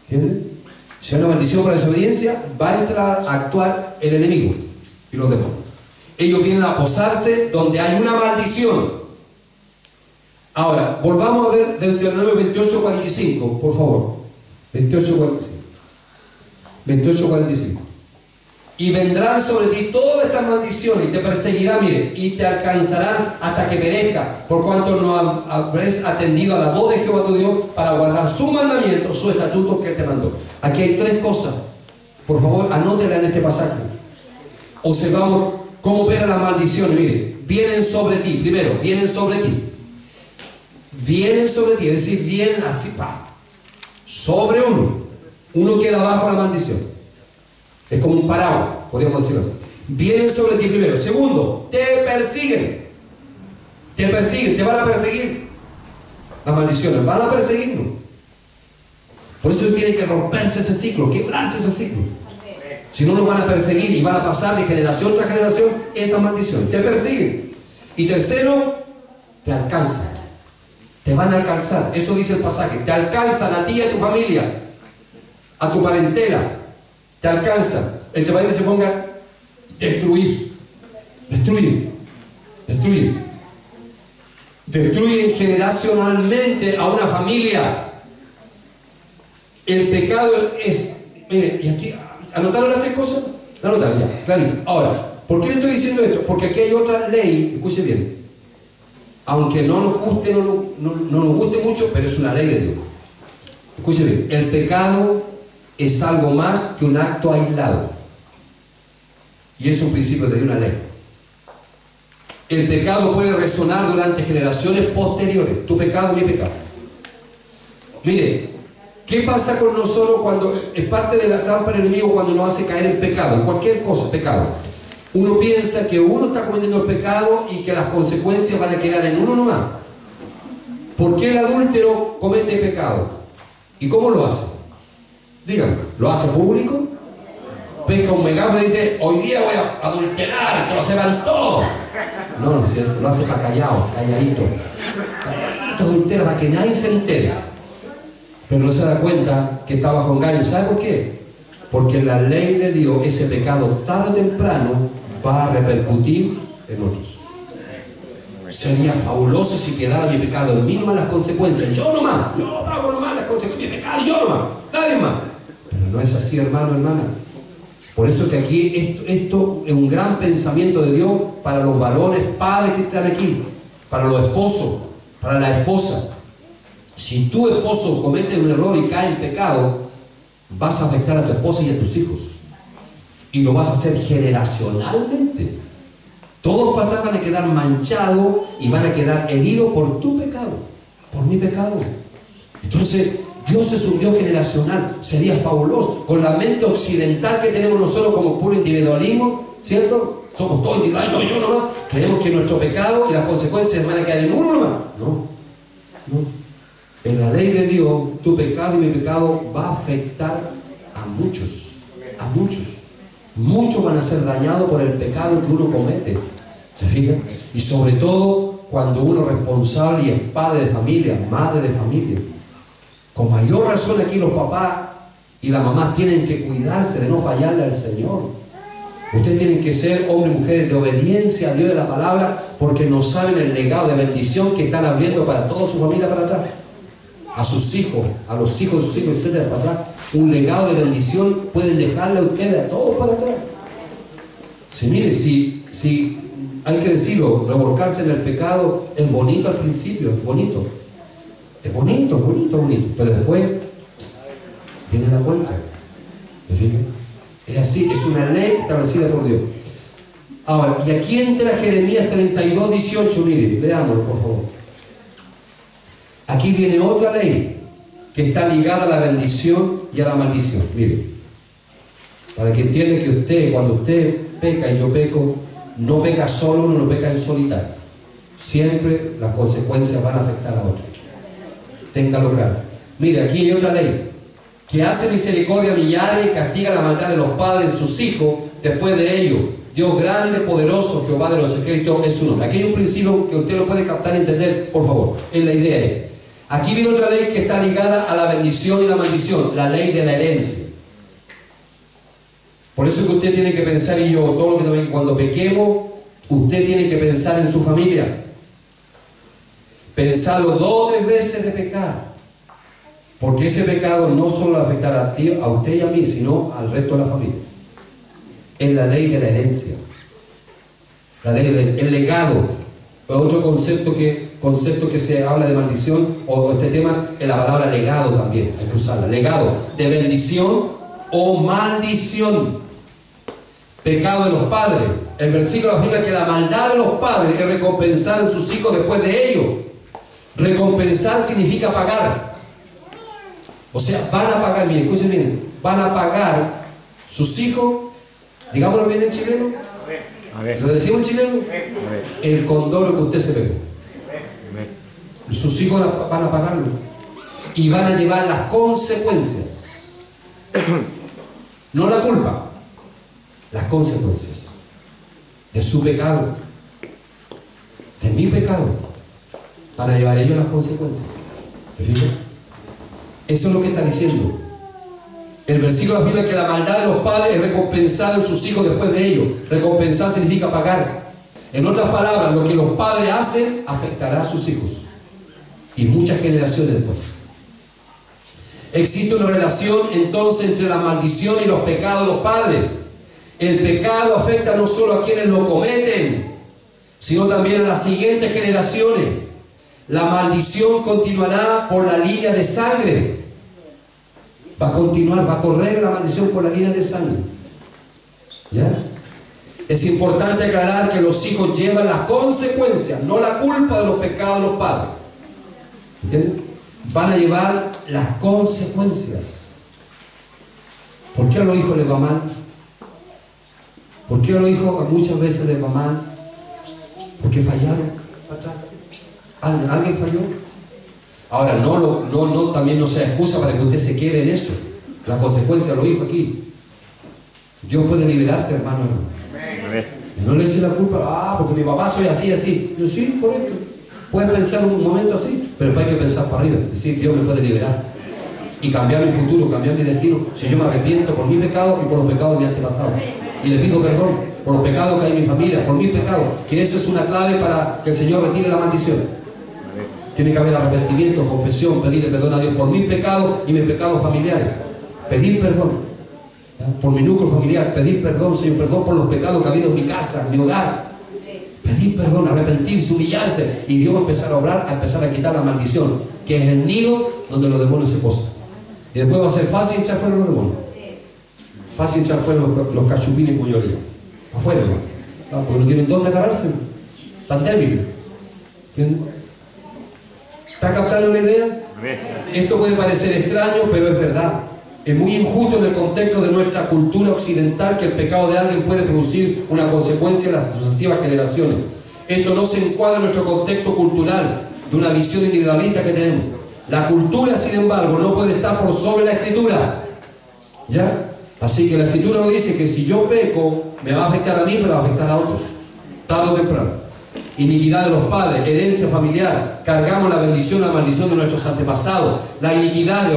¿Entienden? Si hay una maldición por la desobediencia, va a entrar a actuar el enemigo y los demonios. Ellos vienen a posarse donde hay una maldición. Ahora, volvamos a ver Deuteronomio 28:45, por favor. 28:45. 28:45. Y vendrán sobre ti todas estas maldiciones y te perseguirán, mire, y te alcanzarán hasta que perezca, por cuanto no habréis atendido a la voz de Jehová tu Dios para guardar sus mandamientos, sus estatutos que él te mandó. Aquí hay tres cosas. Por favor, anótela en este pasaje. Observamos cómo operan las maldiciones. Mire, vienen sobre ti. Primero, vienen sobre ti. Vienen sobre ti, es decir, vienen así, sobre uno. Uno queda bajo la maldición. Es como un paraguas, podríamos decirlo así. Vienen sobre ti primero. Segundo, te persiguen. Te persiguen, te van a perseguir. Las maldiciones van a perseguirnos. Por eso tiene que romperse ese ciclo, quebrarse ese ciclo. Si no, nos van a perseguir y van a pasar de generación tras generación esas maldiciones. Te persiguen. Y tercero, te alcanzan. Te van a alcanzar. Eso dice el pasaje. Te alcanzan a ti y a tu familia, a tu parentela. Te alcanza. El que vaya se ponga destruir. Destruir. Destruir. Destruyen generacionalmente a una familia. El pecado es... Mire, y aquí, ¿anotaron las tres cosas? Anotaron ya, clarito. Ahora, ¿por qué le estoy diciendo esto? Porque aquí hay otra ley, escuche bien. Aunque no nos guste, no nos guste mucho, pero es una ley de Dios. Escuche bien, el pecado es algo más que un acto aislado. Y es un principio de una ley. El pecado puede resonar durante generaciones posteriores. Tu pecado, mi pecado. Mire, ¿qué pasa con nosotros cuando es parte de la trampa del enemigo cuando nos hace caer en pecado? En cualquier cosa, pecado. Uno piensa que uno está cometiendo el pecado y que las consecuencias van a quedar en uno nomás. ¿Por qué el adúltero comete pecado? ¿Y cómo lo hace? Díganme, ¿lo hace público? Pesca un megafón y dice, hoy día voy a adulterar, que lo sepan todos. No, no, ¿cierto? Lo hace para callado, calladito. Calladito adultera, para que nadie se entere. Pero no se da cuenta que está bajo engaño. ¿Sabe por qué? Porque en la ley de Dios ese pecado tarde o temprano va a repercutir en otros. Sería fabuloso si quedara mi pecado en mí nomás las consecuencias. Yo nomás, yo pago nomás las consecuencias de mi pecado, yo nomás, nadie más. Pero no es así, hermano, hermana. Por eso que aquí esto es un gran pensamiento de Dios para los varones, padres que están aquí, para los esposos, para la esposa. Si tu esposo comete un error y cae en pecado, vas a afectar a tu esposa y a tus hijos. Y lo vas a hacer generacionalmente. Todos para atrás van a quedar manchados y van a quedar heridos por tu pecado, por mi pecado. Entonces, Dios es un Dios generacional. Sería fabuloso. Con la mente occidental que tenemos nosotros como puro individualismo, ¿cierto? Somos todos individuales, no, yo nomás. Creemos que nuestro pecado y las consecuencias van a quedar en uno nomás. No, no. En la ley de Dios, tu pecado y mi pecado va a afectar a muchos. A muchos. Muchos van a ser dañados por el pecado que uno comete. ¿Se fijan? Y sobre todo cuando uno es responsable y es padre de familia, madre de familia. Con mayor razón aquí los papás y las mamás tienen que cuidarse de no fallarle al Señor. Ustedes tienen que ser hombres y mujeres de obediencia a Dios y a la palabra, porque no saben el legado de bendición que están abriendo para toda su familia para atrás. A sus hijos, a los hijos de sus hijos, etcétera, para atrás. Un legado de bendición pueden dejarle a ustedes a todos para atrás. Si mire, si hay que decirlo, revolcarse en el pecado es bonito al principio, es bonito. Es bonito, bonito, bonito. Pero después viene la cuenta. ¿Se fijan? Es así, es una ley establecida por Dios. Ahora, y aquí entra Jeremías 32, 18, mire, leámoslo por favor. Aquí viene otra ley que está ligada a la bendición y a la maldición. Mire, para que entienda que usted, cuando usted peca y yo peco, no peca solo, uno no peca en solitario. Siempre las consecuencias van a afectar a otros. Téngalo claro. Mire, aquí hay otra ley que hace misericordia a millares y castiga la maldad de los padres en sus hijos después de ello. Dios grande, poderoso, Jehová de los ejércitos es su nombre. Aquí hay un principio que usted lo puede captar y entender, por favor. La idea es, aquí viene otra ley que está ligada a la bendición y la maldición, la ley de la herencia. Por eso es que usted tiene que pensar, y yo, todo lo que también, cuando pequemos, usted tiene que pensar en su familia. Pensarlo 2 o 3 veces de pecar. Porque ese pecado no solo afectará a usted y a mí, sino al resto de la familia. Es la ley de la herencia. La ley del legado. Otro concepto que se habla de maldición, o este tema, es la palabra legado también. Hay que usarla. Legado de bendición o maldición. Pecado de los padres. El versículo afirma que la maldad de los padres es recompensar en sus hijos después de ellos. Recompensar significa pagar. O sea, van a pagar, miren, escuchen bien, van a pagar sus hijos, digámoslo bien en chileno, ¿lo decimos en chileno? El condoro que usted se ve. Sus hijos van a pagarlo y van a llevar las consecuencias. No la culpa, las consecuencias de su pecado, de mi pecado. Van a llevar ellos las consecuencias. ¿Se fijan? Eso es lo que está diciendo. El versículo afirma que la maldad de los padres es recompensar en sus hijos después de ellos. Recompensar significa pagar. En otras palabras, lo que los padres hacen afectará a sus hijos y muchas generaciones después. Existe una relación entonces entre la maldición y los pecados de los padres. El pecado afecta no solo a quienes lo cometen, sino también a las siguientes generaciones. La maldición continuará por la línea de sangre. Va a continuar, va a correr la maldición por la línea de sangre. ¿Ya? Es importante aclarar que los hijos llevan las consecuencias, no la culpa de los pecados de los padres. ¿Entienden? Van a llevar las consecuencias. ¿Por qué a los hijos les va mal? ¿Por qué a los hijos muchas veces les va mal? Porque fallaron. ¿Alguien falló? Ahora, también no sea excusa para que usted se quede en eso. La consecuencia lo dijo aquí. Dios puede liberarte, hermano. Y no le eche la culpa, porque mi papá soy así, así. Yo, sí, correcto. Puedes pensar un momento así, pero después hay que pensar para arriba. Decir, Dios me puede liberar y cambiar mi futuro, cambiar mi destino, si yo me arrepiento por mis pecados y por los pecados de mi antepasado. Y le pido perdón por los pecados que hay en mi familia, por mis pecados, que esa es una clave para que el Señor retire la maldición. Tiene que haber arrepentimiento, confesión, pedirle perdón a Dios por mis pecados y mis pecados familiares. Pedir perdón. Por mi núcleo familiar, pedir perdón, Señor, perdón por los pecados que ha habido en mi casa, en mi hogar. Pedir perdón, arrepentirse, humillarse, y Dios va a empezar a obrar, a empezar a quitar la maldición, que es el nido donde los demonios se posan. Y después va a ser fácil echar fuera los demonios. Fácil echar fuera los cachupines y puñolías. Afuera, ¿no? Porque no tienen dónde agarrarse. Tan débiles. ¿Está captando la idea? Esto puede parecer extraño, pero es verdad. Es muy injusto en el contexto de nuestra cultura occidental que el pecado de alguien puede producir una consecuencia en las sucesivas generaciones. Esto no se encuadra en nuestro contexto cultural, de una visión individualista que tenemos. La cultura, sin embargo, no puede estar por sobre la Escritura. ¿Ya? Así que la Escritura nos dice que si yo peco, me va a afectar a mí, pero va a afectar a otros, tarde o temprano. Iniquidad de los padres, herencia familiar, cargamos la bendición, la maldición de nuestros antepasados. La iniquidad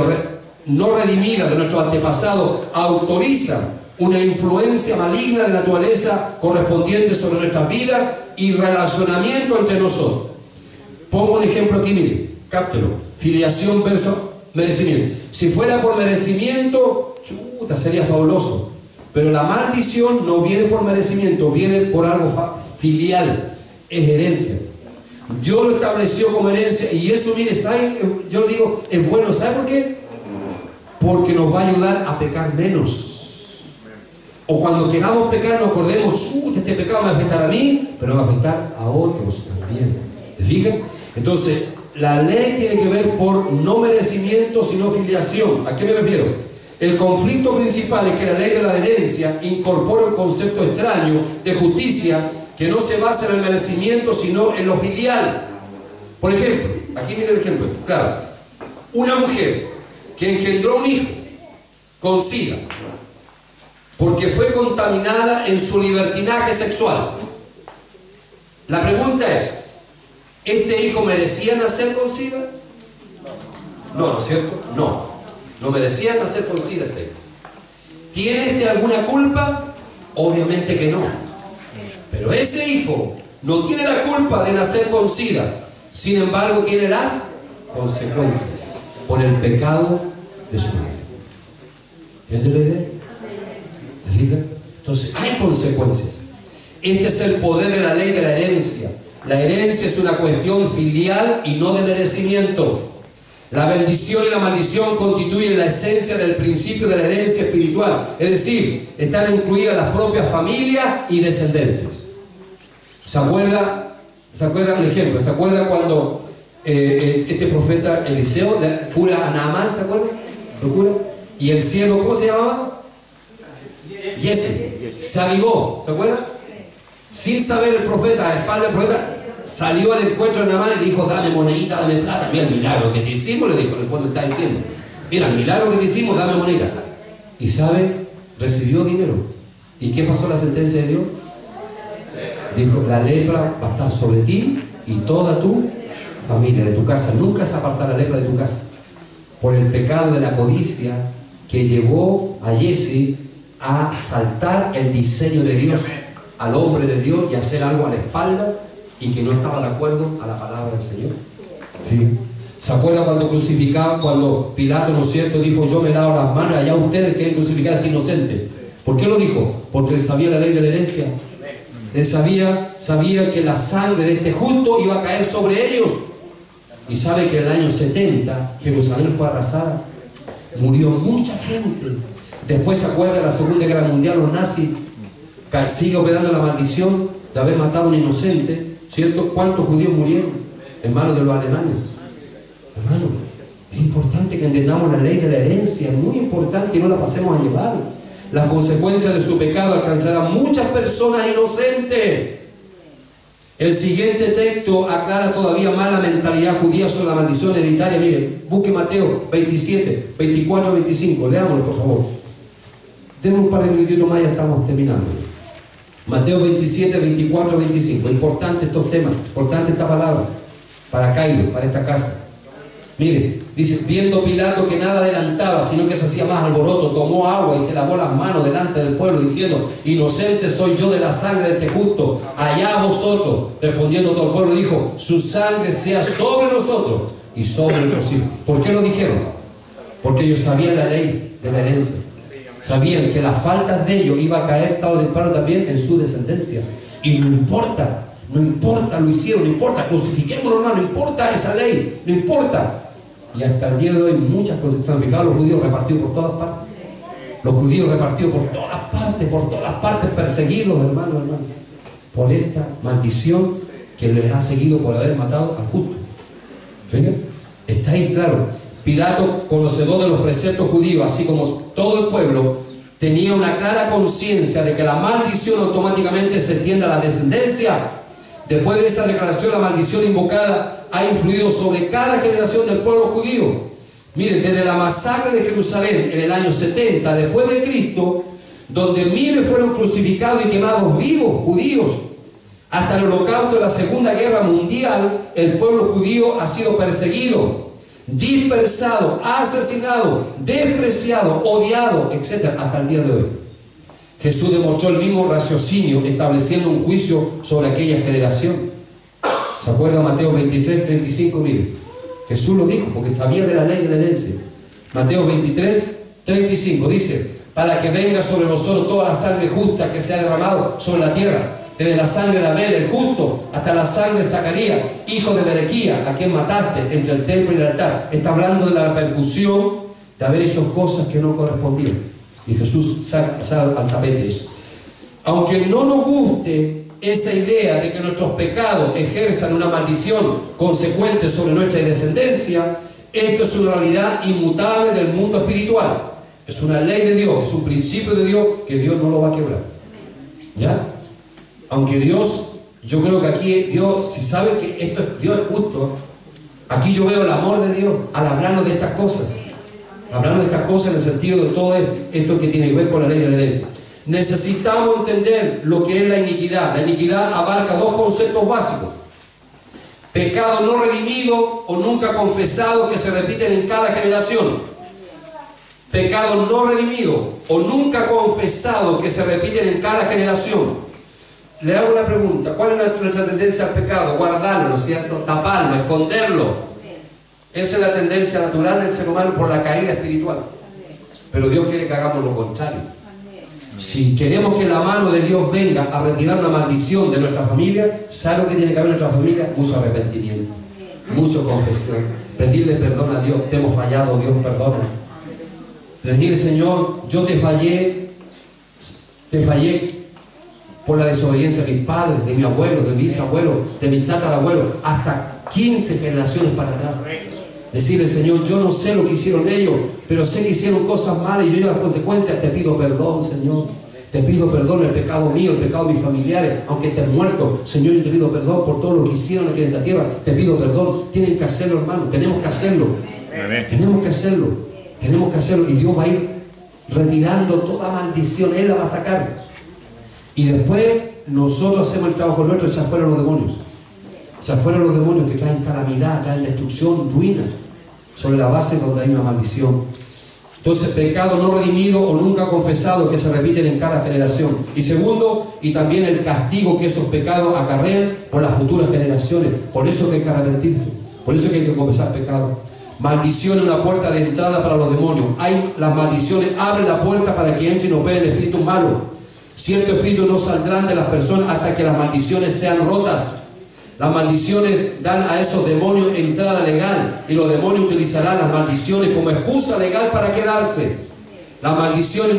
no redimida de nuestros antepasados autoriza una influencia maligna de naturaleza correspondiente sobre nuestras vidas y relacionamiento entre nosotros. Pongo un ejemplo aquí, mire, cáptelo. Filiación versus merecimiento. Si fuera por merecimiento, chuta, sería fabuloso. Pero la maldición no viene por merecimiento, viene por algo filial, es herencia. Dios lo estableció como herencia y eso, mire, ¿sabe? Yo digo, es bueno, ¿sabe por qué? Porque nos va a ayudar a pecar menos. O cuando queramos pecar nos acordemos, este pecado me va a afectar a mí, pero va a afectar a otros también. ¿Se fijan? Entonces, la ley tiene que ver por no merecimiento, sino filiación. ¿A qué me refiero? El conflicto principal es que la ley de la herencia incorpora un concepto extraño de justicia que no se basa en el merecimiento, sino en lo filial. Por ejemplo, aquí miren el ejemplo, claro. Una mujer que engendró un hijo con SIDA porque fue contaminada en su libertinaje sexual. La pregunta es, ¿este hijo merecía nacer con SIDA? No, ¿no es cierto? No merecía nacer con SIDA este hijo. ¿Tiene este alguna culpa? Obviamente que no. Pero ese hijo no tiene la culpa de nacer con SIDA. Sin embargo, tiene las consecuencias por el pecado de su madre. ¿Entienden la idea? ¿Me fijan? Entonces, hay consecuencias. Este es el poder de la ley de la herencia. La herencia es una cuestión filial y no de merecimiento. La bendición y la maldición constituyen la esencia del principio de la herencia espiritual. Es decir, están incluidas las propias familias y descendencias. ¿Se acuerda un ejemplo? ¿Se acuerda cuando este profeta Eliseo cura a Naamán? ¿Se acuerda? ¿Lo cura? Y el cielo, ¿cómo se llamaba? Giezi. Se avivó, ¿se acuerda? Sin saber el profeta, a la espalda del profeta, salió al encuentro de Naamán y dijo, dame monedita, dame plata. Mira el milagro que te hicimos, le dijo, en el fondo está diciendo. Mira, el milagro que te hicimos, dame moneda. Y sabe, recibió dinero. ¿Y qué pasó la sentencia de Dios? Dijo, la lepra va a estar sobre ti y toda tu familia, de tu casa. Nunca se apartará la lepra de tu casa. Por el pecado de la codicia que llevó a Giezi a saltar el diseño de Dios al hombre de Dios y hacer algo a la espalda y que no estaba de acuerdo a la palabra del Señor. ¿Sí? ¿Se acuerda cuando crucificaban, cuando Pilato, ¿no es cierto?, dijo, yo me lavo las manos, allá ustedes quieren crucificar a este inocente? ¿Por qué lo dijo? Porque él sabía la ley de la herencia. Él sabía que la sangre de este justo iba a caer sobre ellos. Y sabe que en el año 70 Jerusalén fue arrasada. Murió mucha gente. Después se acuerda de la Segunda Guerra Mundial, los nazis. Sigue operando la maldición de haber matado a un inocente, ¿cierto? ¿Cuántos judíos murieron en manos de los alemanes? Hermano, es importante que entendamos la ley de la herencia, es muy importante y no la pasemos a llevar. Las consecuencias de su pecado alcanzarán a muchas personas inocentes. El siguiente texto aclara todavía más la mentalidad judía sobre la maldición hereditaria. Miren, busque Mateo 27, 24, 25. Leámoslo, por favor. Denme un par de minutitos más y ya estamos terminando. Mateo 27, 24, 25. Importante estos temas, importante esta palabra para Cairo, para esta casa. Mire, dice, viendo Pilato que nada adelantaba, sino que se hacía más alboroto, tomó agua y se lavó las manos delante del pueblo, diciendo, inocente soy yo de la sangre de este justo, allá vosotros. Respondiendo todo el pueblo, dijo, su sangre sea sobre nosotros y sobre nuestros hijos. ¿Por qué lo dijeron? Porque ellos sabían la ley de la herencia. Sabían que las faltas de ellos iba a caer tarde o temprano también en su descendencia. Y no importa, lo hicieron, no importa, crucifiquémoslo, hermano, no importa esa ley, no importa. Y hasta el día de hoy muchas cosas se han fijado, los judíos repartidos por todas partes. Los judíos repartidos por todas partes, perseguidos, hermano, por esta maldición que les ha seguido por haber matado al justo. ¿Fíjense? Está ahí claro. Pilato, conocedor de los preceptos judíos, así como todo el pueblo, tenía una clara conciencia de que la maldición automáticamente se extiende a la descendencia. Después de esa declaración, la maldición invocada ha influido sobre cada generación del pueblo judío. Miren, desde la masacre de Jerusalén en el año 70 después de Cristo, donde miles fueron crucificados y quemados vivos, judíos, hasta el holocausto de la Segunda Guerra Mundial, el pueblo judío ha sido perseguido, dispersado, asesinado, despreciado, odiado, etc. hasta el día de hoy. Jesús demostró el mismo raciocinio estableciendo un juicio sobre aquella generación. ¿Se acuerda Mateo 23, 35? Mire, Jesús lo dijo porque sabía de la ley de la herencia. Mateo 23, 35 dice, para que venga sobre nosotros toda la sangre justa que se ha derramado sobre la tierra, desde la sangre de Abel, el justo, hasta la sangre de Zacarías, hijo de Berequía, a quien mataste entre el templo y el altar. Está hablando de la repercusión de haber hecho cosas que no correspondían. Y Jesús sale al tapete eso. Aunque no nos guste esa idea de que nuestros pecados ejerzan una maldición consecuente sobre nuestra descendencia, esto es una realidad inmutable del mundo espiritual. Es una ley de Dios, es un principio de Dios que Dios no lo va a quebrar. ¿Ya? Aunque Dios, yo creo que aquí Dios, si sabe que Dios es justo, aquí yo veo el amor de Dios al hablarnos de estas cosas. Hablando de estas cosas en el sentido de todo esto que tiene que ver con la ley de la herencia. Necesitamos entender lo que es la iniquidad. La iniquidad abarca dos conceptos básicos: pecado no redimido o nunca confesado que se repiten en cada generación. Pecado no redimido o nunca confesado que se repiten en cada generación. Le hago una pregunta: ¿cuál es nuestra tendencia al pecado? Guardarlo, ¿no es cierto? Taparlo, esconderlo. Esa es la tendencia natural del ser humano por la caída espiritual. Pero Dios quiere que hagamos lo contrario. Si queremos que la mano de Dios venga a retirar una maldición de nuestra familia, ¿sabe lo que tiene que haber en nuestra familia? Mucho arrepentimiento, mucha confesión, pedirle perdón a Dios. Te hemos fallado, Dios, perdona. Decirle, Señor, yo te fallé por la desobediencia de mis padres, de mi abuelo, de mis abuelos, de mis tatarabuelos, hasta 15 generaciones para atrás. Decirle, Señor, yo no sé lo que hicieron ellos, pero sé que hicieron cosas malas y yo las consecuencias. Te pido perdón, Señor. Te pido perdón el pecado mío, el pecado de mis familiares, aunque estén muertos. Señor, yo te pido perdón por todo lo que hicieron aquí en esta tierra. Te pido perdón. Tienen que hacerlo, hermano. Tenemos que hacerlo. Tenemos que hacerlo. Tenemos que hacerlo. Y Dios va a ir retirando toda maldición. Él la va a sacar. Y después nosotros hacemos el trabajo nuestro, echar fuera los demonios. Echar fuera los demonios que traen calamidad, traen destrucción, ruina, sobre la base donde hay una maldición. Entonces, pecado no redimido o nunca confesado que se repiten en cada generación. Y segundo, y también el castigo que esos pecados acarrean por las futuras generaciones. Por eso que hay que arrepentirse, por eso que hay que confesar pecado. Maldición es una puerta de entrada para los demonios. Las maldiciones abren la puerta para que entren y operen espíritus malos. Ciertos espíritus no saldrán de las personas hasta que las maldiciones sean rotas. Las maldiciones dan a esos demonios entrada legal y los demonios utilizarán las maldiciones como excusa legal para quedarse. Las maldiciones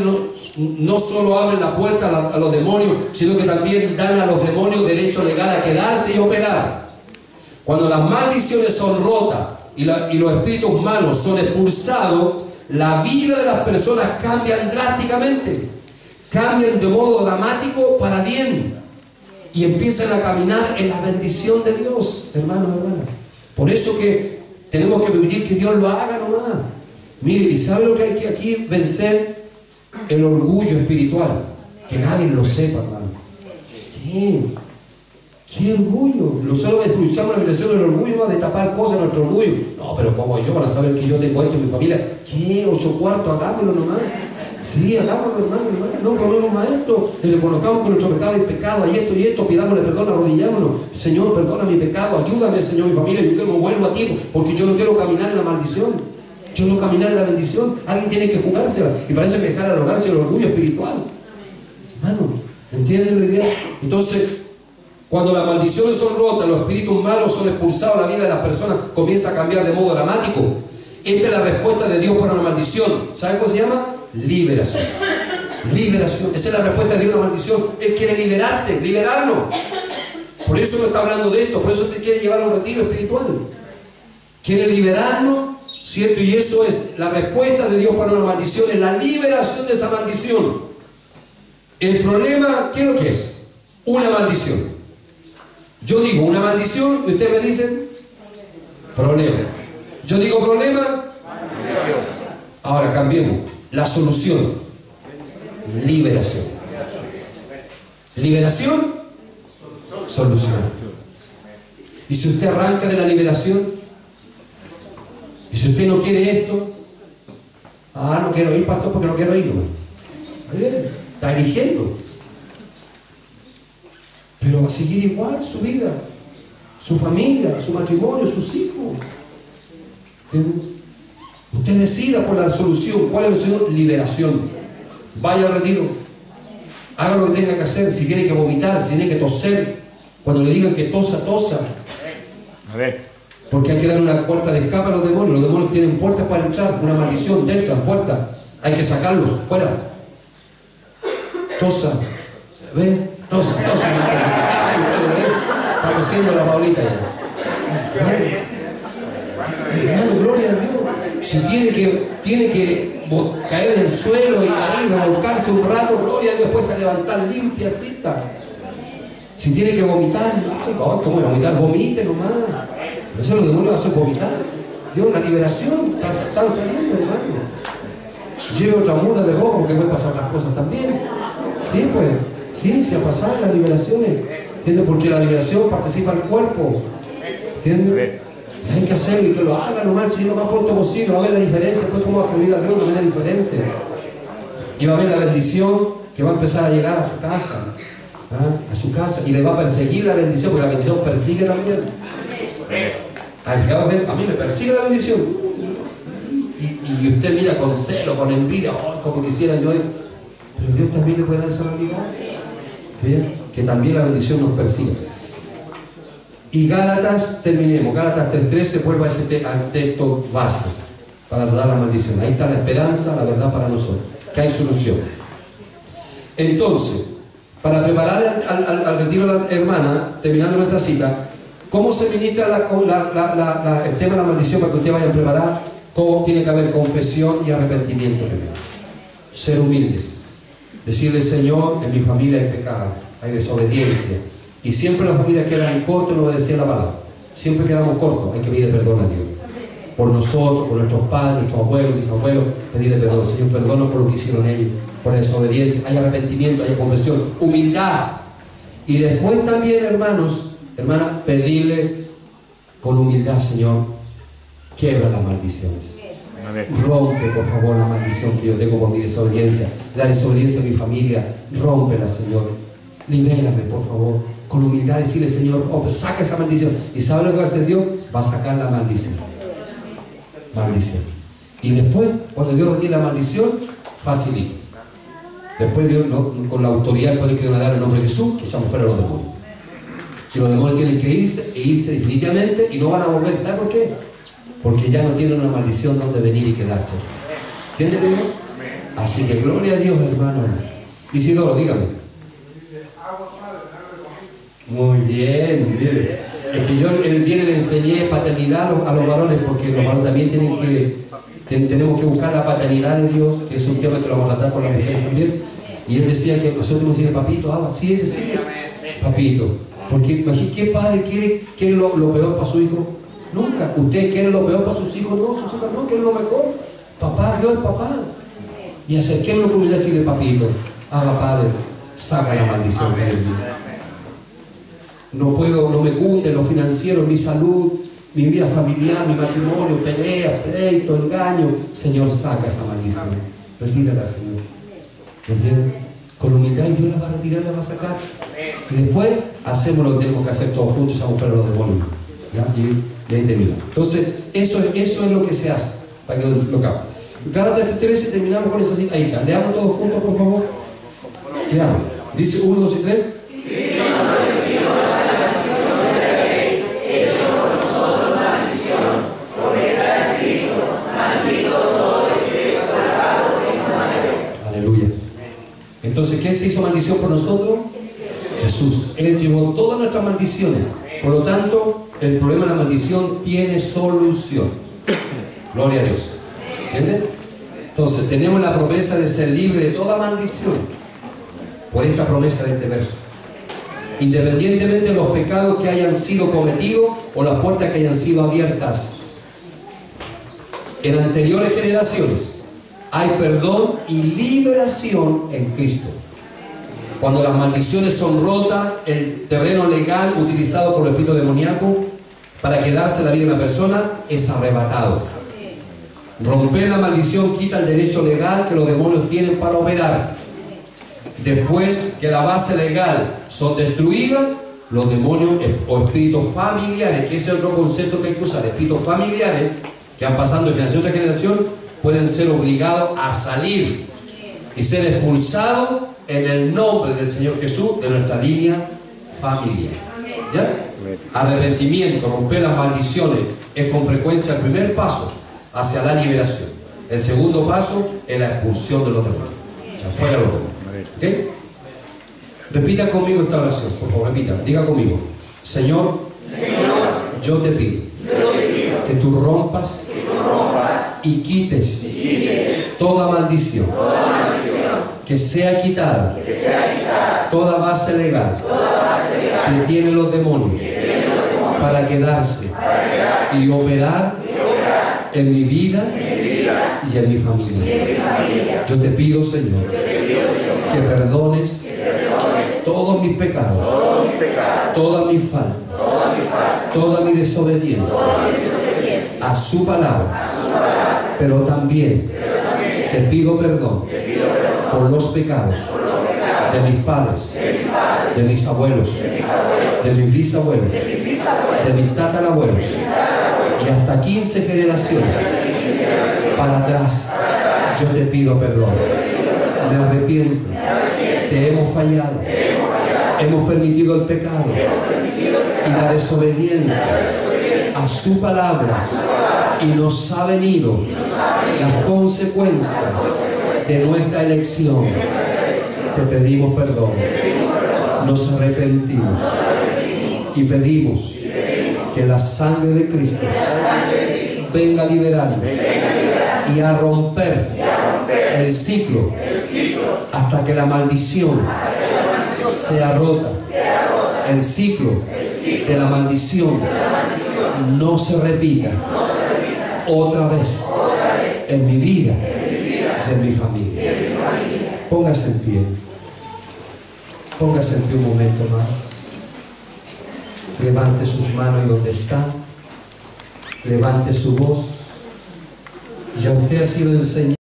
no solo abren la puerta a los demonios, sino que también dan a los demonios derecho legal a quedarse y operar. Cuando las maldiciones son rotas y los espíritus malos son expulsados, la vida de las personas cambian drásticamente. Cambian de modo dramático para bien. y empiezan a caminar en la bendición de Dios, hermanos, hermanas. Por eso que tenemos que pedir que Dios lo haga nomás. Mire, ¿y sabe lo que hay que aquí vencer? El orgullo espiritual. Que nadie lo sepa, hermano. ¿Qué orgullo? Nosotros luchamos la liberación del orgullo, no de tapar cosas en nuestro orgullo. No, pero como yo van a saber que yo tengo esto en mi familia. ¿Qué? 8 cuartos, hagámoslo nomás. Sí, hagámoslo, hermano, hermano. No probemos más esto. Le reconozcamos con nuestro pecado y pecado. Hay esto y esto. Pidámosle perdón, arrodillémonos. Señor, perdona mi pecado. Ayúdame, Señor, mi familia. Yo quiero vuelvo a ti porque yo no quiero caminar en la maldición. Yo no quiero caminar en la bendición. Alguien tiene que jugársela. Y para eso hay que dejar arrogarse el orgullo espiritual. Hermano, ¿entienden la idea? Entonces, cuando las maldiciones son rotas, los espíritus malos son expulsados, la vida de las personas comienza a cambiar de modo dramático. Esta es la respuesta de Dios para una maldición. ¿Sabe cómo se llama? Liberación. Liberación. Esa es la respuesta de Dios a una maldición. Él quiere liberarte, liberarnos. Por eso no está hablando de esto, por eso te quiere llevar a un retiro espiritual. Quiere liberarnos, ¿cierto? Y eso es la respuesta de Dios para una maldición, es la liberación de esa maldición. El problema, ¿qué es lo que es? Una maldición. Yo digo una maldición y ustedes me dicen problema. Yo digo problema. Ahora cambiemos. La solución. Liberación. Liberación. Solución. Y si usted arranca de la liberación, y si usted no quiere esto, no quiero ir, pastor, porque no quiero ir. Está eligiendo. Pero va a seguir igual su vida, su familia, su matrimonio, sus hijos. ¿Entienden? Usted decida por la solución. ¿Cuál es la solución? Liberación. Vaya al retiro. Haga lo que tenga que hacer. Si tiene que vomitar, si tiene que toser. Cuando le digan que tosa, tosa. A ver. Porque hay que darle una puerta de escape a los demonios. Los demonios tienen puertas para entrar. Una maldición dentro, puertas. Hay que sacarlos fuera. Tosa. ¿Ven? Tosa, tosa. Está tosiendo la Paulita ya. Hermano, gloria a Dios. Si tiene que caer en el suelo y ahí revolcarse un rato, gloria a Dios, después a levantar limpiacita. Si tiene que vomitar, ¿cómo vomitar? Vomite nomás. Eso los demonios hacen vomitar. Dios, la liberación, están saliendo, hermano. Lleve otra muda de ropa porque pueden pasar otras cosas también. Sí, pues. Sí, se ha pasado las liberaciones. ¿Entiendes? Porque la liberación participa el cuerpo. ¿Entiendes? Y hay que hacerlo y que lo haga nomás, si lo más pronto posible. Va a ver la diferencia, después cómo va a servir a Dios de manera diferente. Y va a ver la bendición que va a empezar a llegar a su casa. A su casa. Y le va a perseguir la bendición, porque la bendición persigue también. A mí me persigue la bendición. Y usted mira con celo, con envidia, como quisiera yo. Pero Dios también le puede dar esa habilidad. ¿Bien? Que también la bendición nos persigue. Y Gálatas, terminemos. Gálatas 3:13, vuelva al texto base para dar la maldición. Ahí está la esperanza, la verdad para nosotros. Que hay solución. Entonces, para preparar al retiro de la hermana, terminando nuestra cita, ¿cómo se ministra el tema de la maldición para que ustedes vayan a preparar? ¿Cómo tiene que haber confesión y arrepentimiento primero? Ser humildes. Decirle, Señor, en mi familia hay pecado, hay desobediencia. Y siempre las familias quedan cortas en obedecer la palabra. Siempre quedamos cortos, hay que pedirle perdón a Dios. Por nosotros, por nuestros padres, nuestros abuelos, bisabuelos, pedirle perdón. Señor, perdona por lo que hicieron ellos, por la desobediencia. Hay arrepentimiento, hay confesión, humildad. Y después también, hermanos, hermanas, pedirle con humildad, Señor, quiebra las maldiciones. Rompe, por favor, la maldición que yo tengo por mi desobediencia, la desobediencia de mi familia. Rómpela, Señor. Libérame, por favor. Con humildad decirle, Señor, saca esa maldición. ¿Y sabe lo que va a hacer Dios? Va a sacar la maldición. Maldición. Y después, cuando Dios retire la maldición, facilita. Después Dios, con la autoridad, puede que dar el nombre de Jesús, echamos fuera a los demonios. Y los demonios tienen que irse, e irse definitivamente, y no van a volver. ¿Sabe por qué? Porque ya no tienen una maldición donde venir y quedarse. ¿Entienden? Así que gloria a Dios, hermano. Isidoro, dígame. Muy bien, mire. Es que yo el viernes le enseñé paternidad a los varones, porque los varones también tenemos que buscar la paternidad de Dios, que es un tema que lo vamos a tratar con las mujeres también. Y él decía que nosotros nos decimos, papito, sí, él decía. Papito, porque imagínate, ¿qué padre quiere lo peor para su hijo? Nunca. ¿Usted quiere lo peor para sus hijos? No, sus hijos no quieren lo mejor. Papá, Dios es papá. Y acerquémonos con humildad y decirle, papito, Padre, saca la maldición de él. No puedo, no me cunde lo financiero, mi salud, mi vida familiar, mi matrimonio, pelea, pleito, engaño. Señor, saca esa maldición. Retírala, Señor. ¿Me entienden? Con humildad, y Dios la va a retirar, la va a sacar. Y después hacemos lo que tenemos que hacer todos juntos, echamos fuera los demonios. ¿Ya? Y ahí terminamos. Entonces, eso es lo que se hace, para que lo capten. Gálatas 13, terminamos con esa cita. Ahí está. Leamos todos juntos, por favor. Leamos. Dice 1, 2 y 3. Aleluya. Entonces, ¿quién se hizo maldición por nosotros? Jesús. Él llevó todas nuestras maldiciones. Por lo tanto, el problema de la maldición tiene solución. Gloria a Dios. ¿Entienden? Entonces, tenemos la promesa de ser libre de toda maldición por esta promesa de este verso. Independientemente de los pecados que hayan sido cometidos o las puertas que hayan sido abiertas. En anteriores generaciones hay perdón y liberación en Cristo. Cuando las maldiciones son rotas, el terreno legal utilizado por el espíritu demoníaco para quedarse la vida de una persona es arrebatado. Romper la maldición quita el derecho legal que los demonios tienen para operar. Después que la base legal son destruidas, los demonios o espíritus familiares, que ese es otro concepto que hay que usar, espíritus familiares que van pasando de generación tras generación, pueden ser obligados a salir y ser expulsados en el nombre del Señor Jesús de nuestra línea familiar. ¿Ya? Arrepentimiento, romper las maldiciones es con frecuencia el primer paso hacia la liberación. El segundo paso es la expulsión de los demonios. Afuera los demonios. ¿Okay? Repita conmigo esta oración, por favor, repita. Diga conmigo: Señor, yo te pido que tú rompas y quites toda maldición, que sea quitada toda base legal que tienen los demonios para quedarse y operar en mi vida y en mi familia. Yo te pido, Señor, que perdones todos mis pecados, todas mis faltas, toda mi desobediencia a su palabra, pero también te pido perdón por los pecados de mis padres, de mis abuelos, de mis bisabuelos, de mis tatarabuelos y hasta 15 generaciones para atrás. Yo te pido perdón, me arrepiento, te hemos fallado, hemos permitido el pecado y la desobediencia a su palabra y nos ha venido las consecuencias de nuestra elección. Te pedimos perdón, nos arrepentimos y pedimos que la sangre de Cristo venga a liberarnos y a romper el ciclo hasta que la maldición sea rota. El ciclo de la maldición no se repita otra vez en mi vida y en mi familia. Póngase en pie. Póngase en pie un momento más. Levante sus manos y donde está. Levante su voz. Ya usted ha sido enseñado.